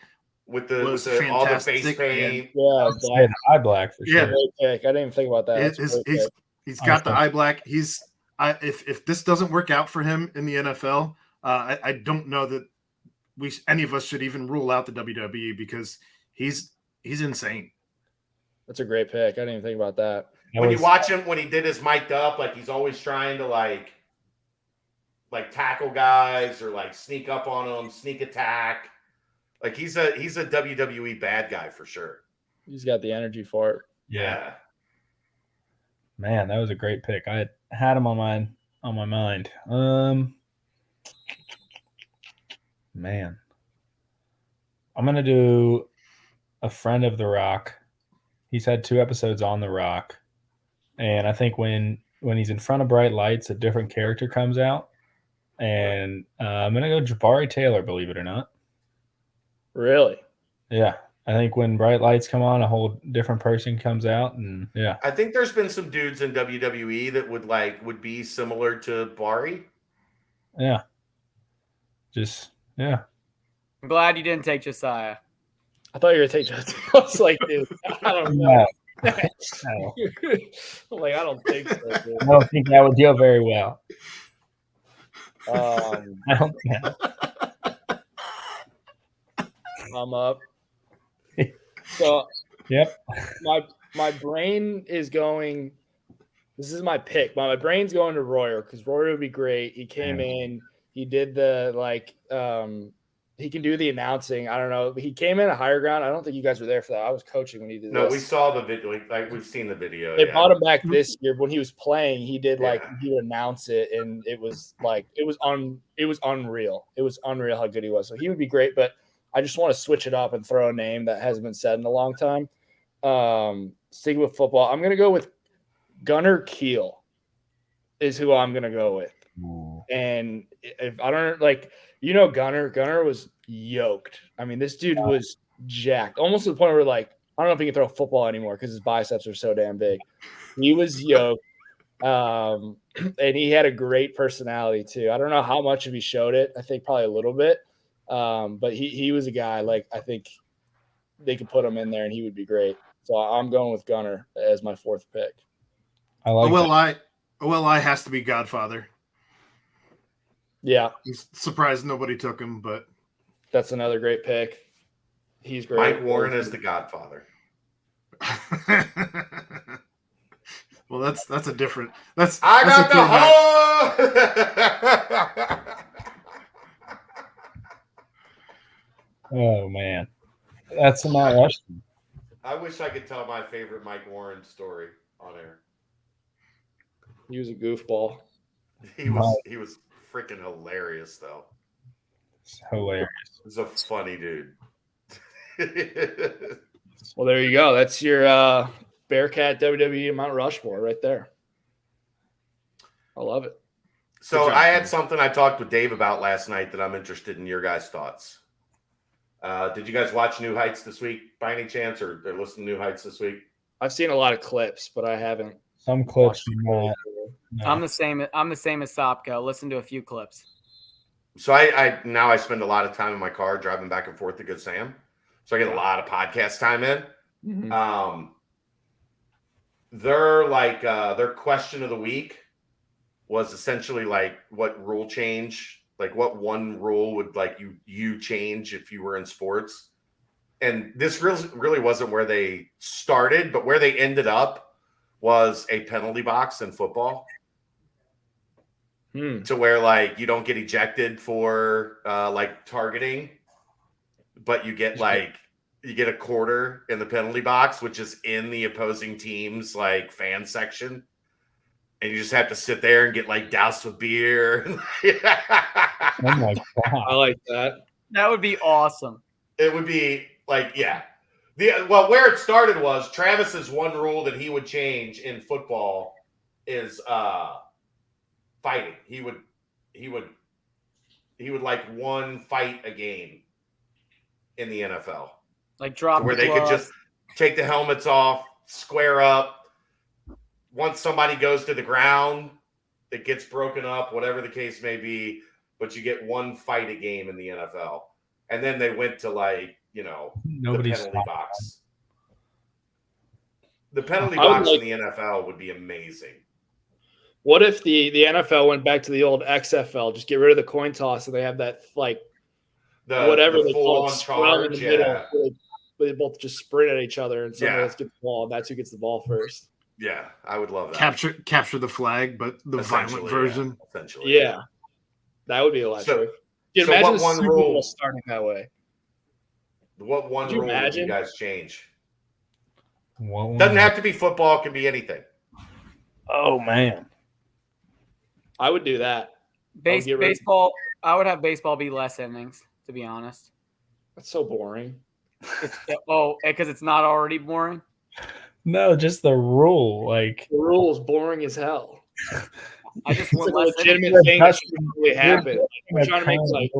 with was all the fantastic. face paint. Yeah, Say the eye black for sure. Yeah. great pick. I didn't even think about that. He's got the eye black. If this doesn't work out for him in the NFL, I don't know that any of us should even rule out the WWE because he's insane. That's a great pick. I didn't even think about that. When you watch him when he did his mic'd up, like he's always trying to like tackle guys or like sneak up on them, sneak attack. Like he's a WWE bad guy for sure. He's got the energy for it. Yeah. Man, that was a great pick. I had him on my mind. Man. I'm gonna do a friend of The Rock. He's had 2 episodes on The Rock. And I think when he's in front of bright lights, a different character comes out. And I'm gonna go Jabari Taylor, believe it or not. Really? Yeah. I think when bright lights come on, a whole different person comes out, and yeah. I think there's been some dudes in WWE that would be similar to Bari. Yeah. Yeah. I'm glad you didn't take Josiah. I thought you were taking. I was like, dude, I don't know. No. I'm like, I don't think so, dude. I don't think that would deal very well. I don't know. I'm up. So, yep. My brain is going. This is my pick. My brain's going to Royer because Royer would be great. He came in. He did the he can do the announcing. I don't know. He came in a higher ground. I don't think you guys were there for that. I was coaching when he did. No, we saw the video. Like we've seen the video. They brought him back this year when he was playing. He did he would announce it, and it was unreal. It was unreal how good he was. So he would be great, but I just want to switch it up and throw a name that hasn't been said in a long time. Sticking with football, I'm gonna go with Gunnar Keel. Is who I'm gonna go with. Ooh. And if I don't Gunnar was yoked. I mean, this dude was jacked, almost to the point where I don't know if he can throw a football anymore because his biceps are so damn big. He was yoked, and he had a great personality too. I don't know how much of he showed it. I think probably a little bit, but he was a guy I think they could put him in there and he would be great. So I'm going with Gunnar as my 4th pick. I like OLI has to be Godfather. Yeah. I'm surprised nobody took him, but that's another great pick. He's great. Mike Warren is the Godfather. Well, that's a different. I got the hoe. Oh man, that's a Mount Rushmore. I wish I could tell my favorite Mike Warren story on air. He was a goofball. He was freaking hilarious, though. It's hilarious. He's a funny dude. Well, there you go. That's your Bearcat WWE Mount Rushmore right there. I love it. So Good job, I had Tim. something I talked with Dave about last night that I'm interested in your guys' thoughts. Did you guys watch New Heights this week by any chance, or listen to New Heights this week? I've seen a lot of clips, but I haven't. Some clips watched are not. No. I'm the same as Sopko. Listen to a few clips. So I now I spend a lot of time in my car driving back and forth to Good Sam, so I get a lot of podcast time in. Mhm. Their question of the week was essentially like, what rule change, like what one rule would like you change if you were in sports? And this really wasn't where they started, but where they ended up was a penalty box in football. To where like you don't get ejected for like targeting, but you get a quarter in the penalty box, which is in the opposing team's like fan section, and you just have to sit there and get like doused with beer. Oh my I god! like that. That would be awesome. It would be like, yeah. Where it started was Travis's one rule that he would change in football is fighting. He would like one fight a game in the NFL. Like drop where the they could gloves. just take the helmets off, square up. Once somebody goes to the ground, it gets broken up, whatever the case may be, but you get one fight a game in the NFL. And then they went to the penalty box. The penalty box in the NFL would be amazing. What if the NFL went back to the old XFL? Just get rid of the coin toss, and they have that whatever they call it, scrum in the middle. They both just sprint at each other, and somebody else gets the ball. And that's who gets the ball first. Yeah, I would love that. Capture the flag, but the violent version. Yeah, essentially, yeah, that would be electric. So imagine what one Super rule Bowl starting that way? What one rule would you guys change? Doesn't have to be football; it can be anything. Oh man, I would do that. Baseball. I would have baseball be less innings. To be honest, that's so boring. Because it's not already boring. No, just the rule. Like the rule is boring as hell. I just want a legitimate thing that should really happen. We're trying to make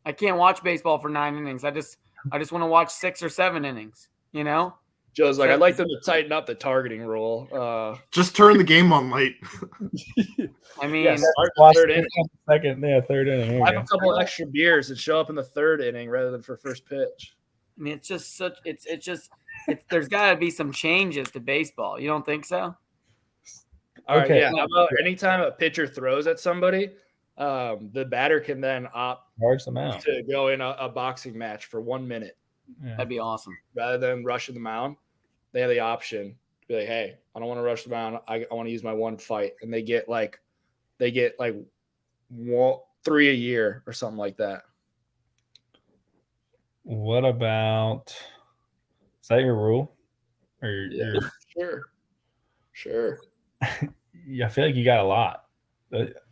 I can't watch baseball for 9 innings. I just want to watch 6 or 7 innings. You know, Joe's like, I'd like them to tighten up the targeting rule. Just turn the game on late. I mean, third inning. Third inning. Have a couple of extra beers and show up in the third inning rather than for first pitch. I mean, it's just there's got to be some changes to baseball. You don't think so? All right, yeah. How about anytime a pitcher throws at somebody, the batter can then opt them out to go in a boxing match for 1 minute. Yeah. That'd be awesome. Rather than rushing the mound, they have the option to be like, hey, I don't want to rush the mound. I want to use my one fight. And they get like 3 a year or something like that. What about, is that your rule? Or Sure. Yeah, I feel like you got a lot.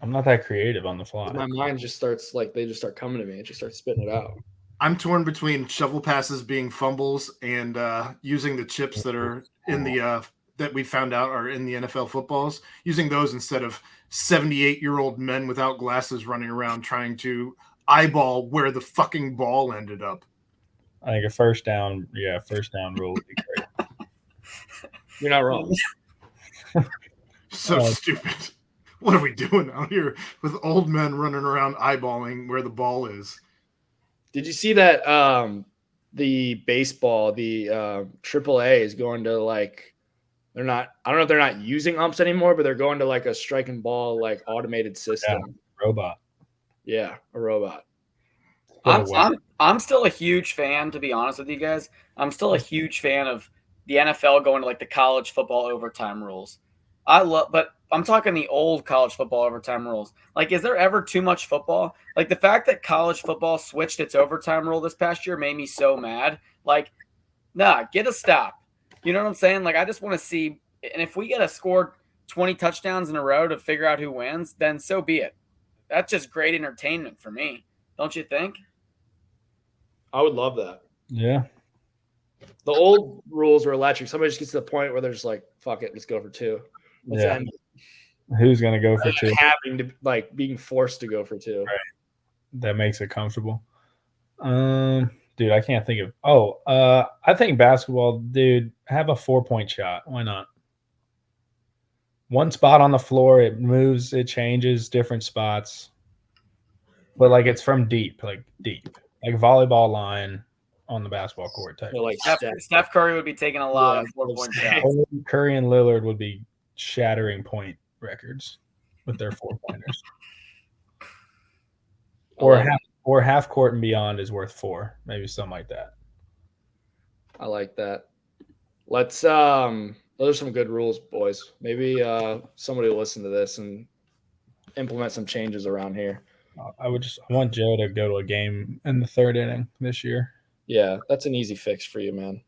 I'm not that creative on the fly. My mind just starts they just start coming to me. It just starts spitting it out. I'm torn between shovel passes being fumbles and using the chips that are in the that we found out are in the NFL footballs, using those instead of 78-year-old men without glasses running around trying to eyeball where the fucking ball ended up. I think a first down rule would be great. You're not wrong. So stupid. What are we doing out here with old men running around eyeballing where the ball is? Did you see that the baseball, the AAA is going to I don't know if they're not using umps anymore, but they're going to a strike and ball automated system. Yeah, robot. Yeah, a robot. I'm still a huge fan, to be honest with you guys. I'm still a huge fan of the NFL going to the college football overtime rules. But I'm talking the old college football overtime rules. Is there ever too much football? The fact that college football switched its overtime rule this past year made me so mad. Get a stop. You know what I'm saying? I just want to see, and if we get to score 20 touchdowns in a row to figure out who wins, then so be it. That's just great entertainment for me. Don't you think? I would love that. Yeah. The old rules were electric. Somebody just gets to the point where they're just fuck it, let's go for 2. Let's end it. Who's going to go for two? Having to like being forced to go for two. Right. That makes it comfortable. Dude, I can't think of. I think basketball, dude, have a 4-point shot. Why not? One spot on the floor, it moves, it changes different spots. But like it's from deep, like volleyball line on the basketball court type. So, like Steph Curry would be taking a lot of 4-point shots. Curry and Lillard would be shattering point records with their 4-pointers. Or half court and beyond is worth 4, maybe something like that. I like that. Let's those are some good rules, boys. Maybe somebody will listen to this and implement some changes around here. I want Joe to go to a game in the 3rd inning this year. Yeah, that's an easy fix for you, man.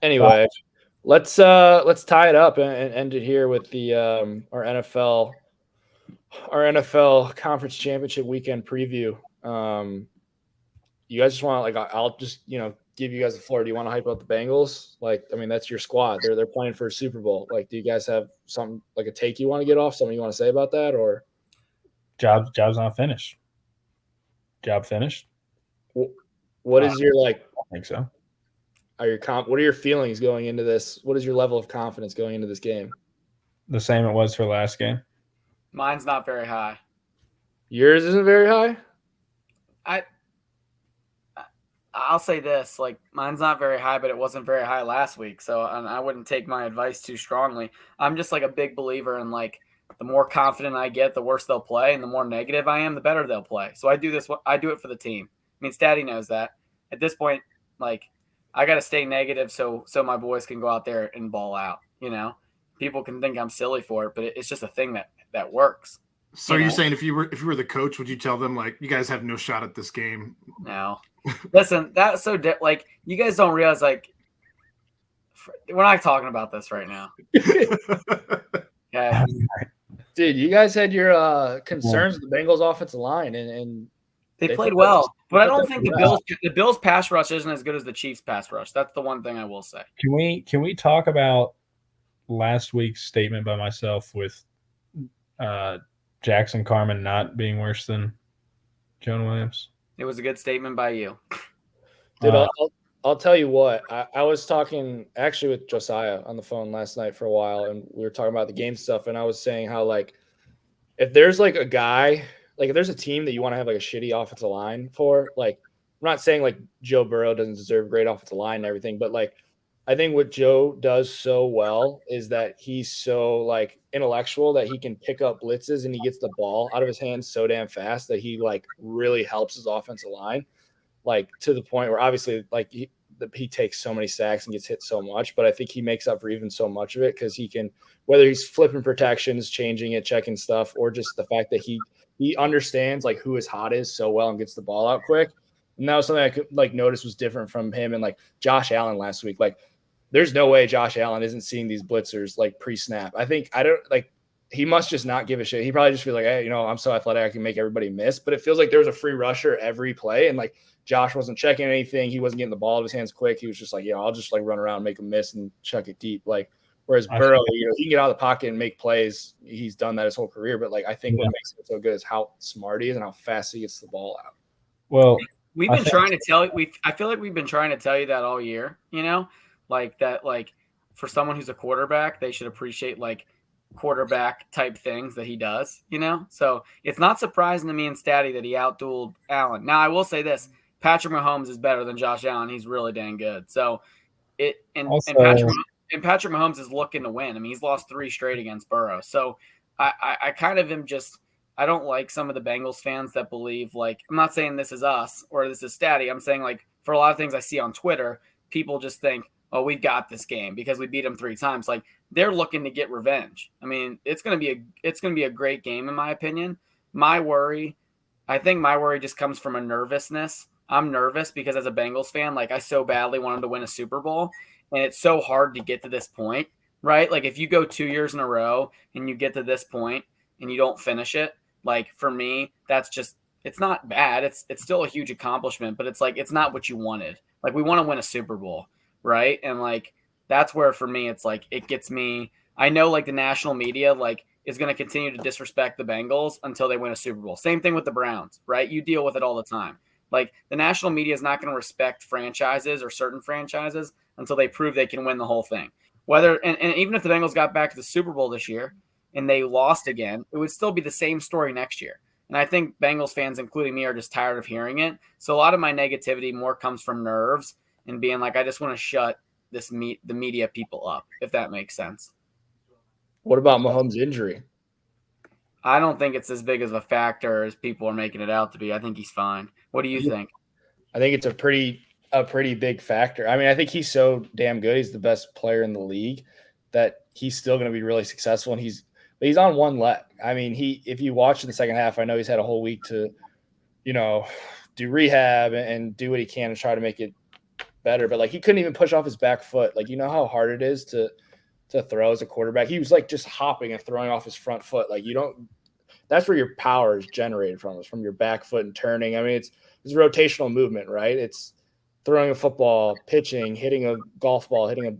Anyway, let's tie it up and end it here with the our NFL conference championship weekend preview. You guys just want I'll just give you guys the floor. Do you want to hype up the Bengals? That's your squad. They're playing for a Super Bowl. Do you guys have something like a take you want to get off? Something you want to say about that, or job's not finished? Job finished. What is your I think so. What are your feelings going into this? What is your level of confidence going into this game? The same it was for last game. Mine's not very high. Yours isn't very high? I'll say this, mine's not very high, but it wasn't very high last week. So I wouldn't take my advice too strongly. I'm just a big believer in the more confident I get, the worse they'll play. And the more negative I am, the better they'll play. So I do it for the team. I mean, Stady knows that. At this point, I got to stay negative so my boys can go out there and ball out. People can think I'm silly for it, but it's just a thing that works. So you're saying if you were the coach, would you tell them you guys have no shot at this game? No. Listen, that's so you guys don't realize we're not talking about this right now. Okay. Dude, you guys had your concerns with the Bengals offensive line and they played well, but I don't think the Bills pass rush isn't as good as the Chiefs pass rush. That's the one thing I will say. Can we talk about last week's statement by myself with Jackson Carman not being worse than Jonah Williams? It was a good statement by you. Dude, I'll tell you what. I was talking actually with Josiah on the phone last night for a while, and we were talking about the game stuff, and I was saying how if there's a guy, if there's a team that you want to have a shitty offensive line for, I'm not saying Joe Burrow doesn't deserve a great offensive line and everything, but I think what Joe does so well is that he's so intellectual that he can pick up blitzes and he gets the ball out of his hands so damn fast that he really helps his offensive line, to the point where obviously he takes so many sacks and gets hit so much, but I think he makes up for even so much of it because he can, whether he's flipping protections, changing it, checking stuff, or just the fact that he understands who his hot is so well and gets the ball out quick. And that was something I could notice was different from him and Josh Allen last week. There's no way Josh Allen isn't seeing these blitzers pre-snap. He must just not give a shit. He probably just feel hey, I'm so athletic I can make everybody miss. But it feels like there was a free rusher every play, and Josh wasn't checking anything. He wasn't getting the ball out of his hands quick. He was just I'll just run around, make a miss, and chuck it deep. Whereas Burrow, he can get out of the pocket and make plays. He's done that his whole career. But I think what makes it so good is how smart he is and how fast he gets the ball out. Well, we've been trying to tell you. I feel like we've been trying to tell you that all year. For someone who's a quarterback, they should appreciate quarterback type things that he does, So it's not surprising to me and Stady that he outdueled Allen. Now I will say this: Patrick Mahomes is better than Josh Allen. He's really dang good. So Patrick Mahomes is looking to win. I mean, he's lost 3 straight against Burrow. So I kind of am just I don't like some of the Bengals fans that believe I'm not saying this is us or this is Stady. I'm saying for a lot of things I see on Twitter, people just think, oh, we got this game because we beat them 3 times. They're looking to get revenge. I mean, it's going to be a great game in my opinion. I think my worry just comes from a nervousness. I'm nervous because as a Bengals fan, I so badly wanted to win a Super Bowl, and it's so hard to get to this point, right? If you go 2 years in a row and you get to this point and you don't finish it, for me, that's just it's not bad. It's still a huge accomplishment, but it's it's not what you wanted. We want to win a Super Bowl. Right. And that's where for me it's like it gets me. I know like the national media like is going to continue to disrespect the Bengals until they win a Super Bowl. Same thing with the Browns, right? You deal with it all the time. Like the national media is not going to respect franchises or certain franchises until they prove they can win the whole thing. Whether and even if the Bengals got back to the Super Bowl this year and they lost again, it would still be the same story next year. And I think Bengals fans, including me, are just tired of hearing it. So a lot of my negativity more comes from nerves and being like, I just want to shut the media people up, if that makes sense. What about Mahomes' injury? I don't think it's as big of a factor as people are making it out to be. I think he's fine. What do you think? I think it's a pretty big factor. I mean, I think he's so damn good. He's the best player in the league that he's still going to be really successful. And he's on one leg. I mean, if you watch in the second half, I know he's had a whole week to, do rehab and do what he can to try to make it better. But like he couldn't even push off his back foot. Like, you know how hard it is to throw as a quarterback. He was like just hopping and throwing off his front foot. Like that's where your power is generated from, is from your back foot and turning. I mean, it's rotational movement, right? It's throwing a football, pitching, hitting a golf ball, hitting a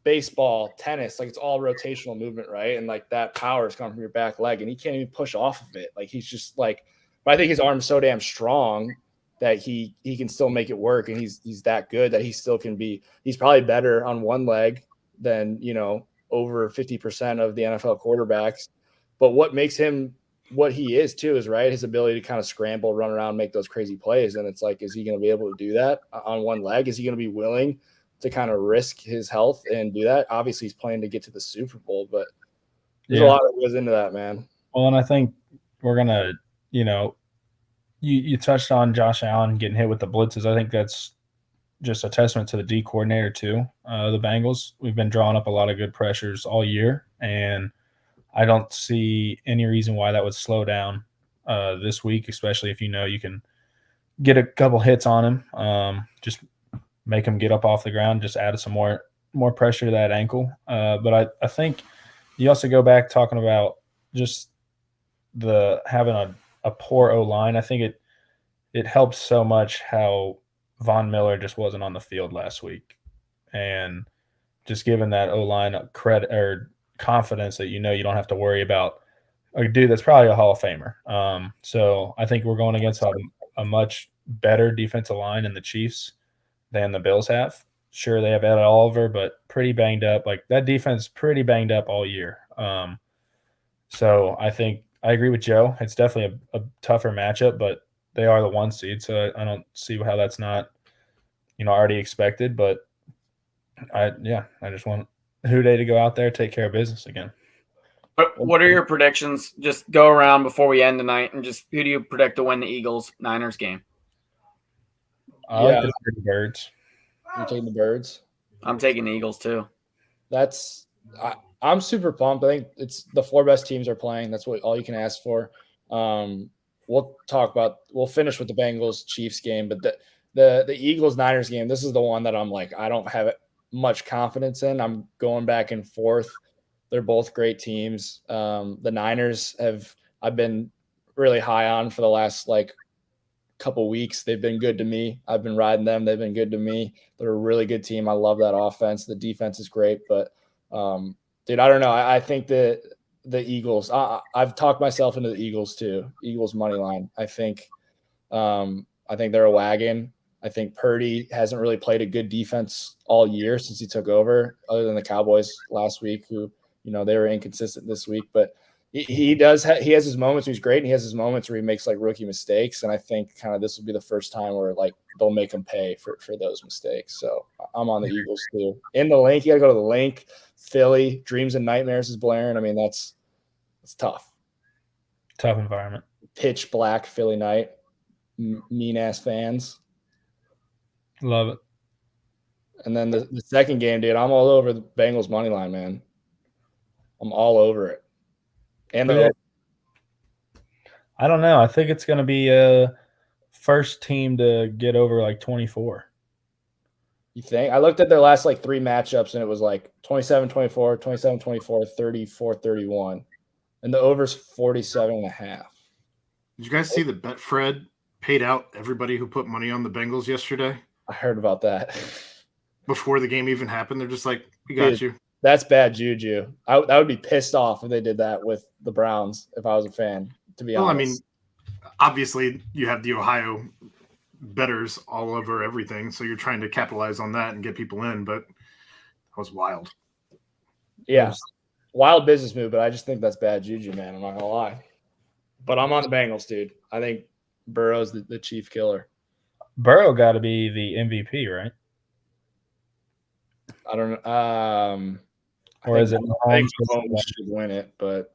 baseball, tennis. Like it's all rotational movement, right? And like that power is coming from your back leg, and he can't even push off of it. Like he's just like, but I think his arm's so damn strong that he can still make it work, and he's that good that he still can be. He's probably better on one leg than over 50% of the NFL quarterbacks. But what makes him what he is too is, right, his ability to kind of scramble, run around, make those crazy plays. And it's like, is he going to be able to do that on one leg? Is he going to be willing to kind of risk his health and do that? Obviously, he's planning to get to the Super Bowl, but there's a lot that goes into that, man. Well, and I think we're going to, you touched on Josh Allen getting hit with the blitzes. I think that's just a testament to the D coordinator too, the Bengals. We've been drawing up a lot of good pressures all year, and I don't see any reason why that would slow down this week, especially if you can get a couple hits on him. Just make him get up off the ground, just add some more pressure to that ankle. But I think you also go back talking about just having a poor O-line. I think it helps so much how Von Miller just wasn't on the field last week, and just giving that O-line credit or confidence that you don't have to worry about a dude that's probably a Hall of Famer. So I think we're going against a much better defensive line in the Chiefs than the Bills have. Sure, they have Ed Oliver, but pretty banged up. Like that defense, pretty banged up all year. So I think I agree with Joe. It's definitely a tougher matchup, but they are the 1 seed, so I don't see how that's not already expected. But I just want Houday to go out there, take care of business again. What are your predictions? Just go around before we end tonight, and just who do you predict to win the Eagles-Niners game? I like the Birds. You're taking the Birds? I'm taking the Eagles too. I'm super pumped. I think it's the 4 best teams are playing. That's all you can ask for. We'll finish with the Bengals-Chiefs game, but the Eagles-Niners game, this is the one that I'm like, I don't have much confidence in. I'm going back and forth. They're both great teams. The Niners I've been really high on for the last couple weeks. They've been good to me. I've been riding them. They've been good to me. They're a really good team. I love that offense. The defense is great, but dude, I don't know. I think that the Eagles, I've talked myself into the Eagles too. Eagles money line. I think they're a wagon. I think Purdy hasn't really played a good defense all year since he took over, other than the Cowboys last week, who, they were inconsistent this week. But he has his moments where he's great, and he has his moments where he makes rookie mistakes. And I think kind of this will be the first time where they'll make him pay for those mistakes. So I'm on the Eagles too. In the Link, you got to go to the Link. Philly, Dreams and Nightmares is blaring. I mean, it's tough. Tough environment. Pitch black Philly night. Mean ass fans. Love it. And then the second game, dude, I'm all over the Bengals money line, man. I'm all over it. And I don't know. I think it's going to be a first team to get over 24. You think? I looked at their last 3 matchups, and it was 27-24, 27-24, 34-31. And the over's 47.5. Did you guys see that Betfred paid out everybody who put money on the Bengals yesterday? I heard about that. before the game even happened. They're just like, we got you. That's bad juju. I would be pissed off if they did that with the Browns if I was a fan, to be honest. I mean, obviously you have the Ohio bettors all over everything, so you're trying to capitalize on that and get people in, but that was wild. Yeah. Wild business move, but I just think that's bad juju, man. I'm not gonna lie. But I'm on the Bengals, dude. I think Burrow's the chief killer. Burrow got to be the MVP, right? I don't know. Or is it Mahomes should win it? But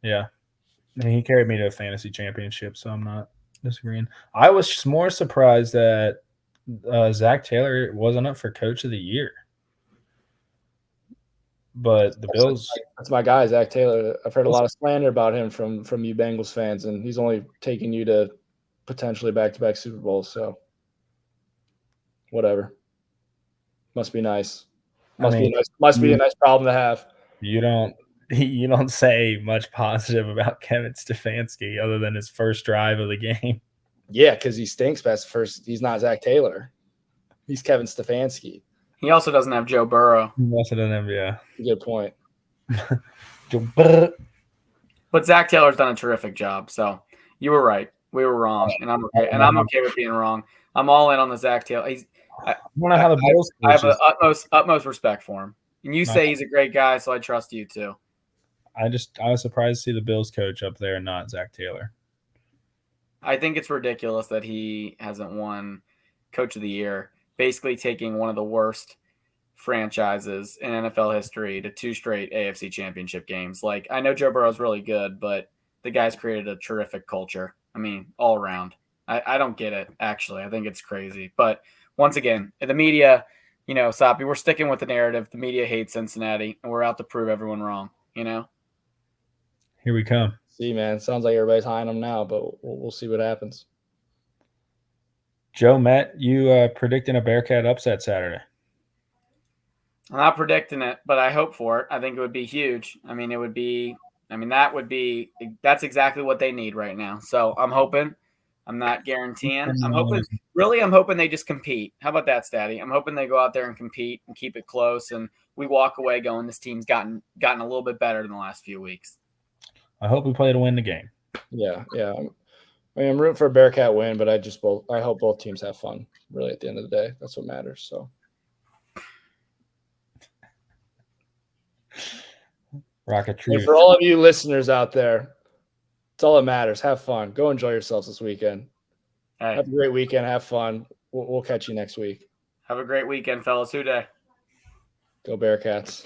yeah, I mean, he carried me to a fantasy championship, so I'm not disagreeing. I was more surprised that Zach Taylor wasn't up for Coach of the Year. But the Bills. That's my guy, Zach Taylor. I've heard a lot of slander about him from you Bengals fans, and he's only taking you to potentially back-to-back Super Bowls. So, whatever. Must be nice. Must be a nice problem to have. You don't say much positive about Kevin Stefanski other than his first drive of the game. Yeah, because he stinks past first. He's not Zach Taylor. He's Kevin Stefanski. He also doesn't have Joe Burrow. He also doesn't have, yeah. Good point. But Zach Taylor's done a terrific job. So you were right. We were wrong, and I'm okay. And I'm okay with being wrong. I'm all in on the Zach Taylor. I have the utmost respect for him. And you say he's a great guy, so I trust you too. I was surprised to see the Bills coach up there and not Zach Taylor. I think it's ridiculous that he hasn't won Coach of the Year, basically taking one of the worst franchises in NFL history to 2 straight AFC championship games. Like, I know Joe Burrow's really good, but the guy's created a terrific culture. I mean, all around. I don't get it, actually. I think it's crazy. But once again, the media, Soppy, we're sticking with the narrative. The media hates Cincinnati, and we're out to prove everyone wrong, Here we come. See, man, sounds like everybody's high on them now, but we'll see what happens. Joe, Matt, you predicting a Bearcat upset Saturday? I'm not predicting it, but I hope for it. I think it would be huge. That's exactly what they need right now. So I'm hoping. I'm not guaranteeing. I'm hoping they just compete. How about that, Stady? I'm hoping they go out there and compete and keep it close, and we walk away going, this team's gotten a little bit better in the last few weeks. I hope we play to win the game. Yeah. I'm rooting for a Bearcat win, but I hope both teams have fun. Really, at the end of the day, that's what matters. So, Rocket Truth. And for all of you listeners out there, it's all that matters. Have fun. Go enjoy yourselves this weekend. Hey. Have a great weekend. Have fun. We'll catch you next week. Have a great weekend, fellas. Who day? Go Bearcats.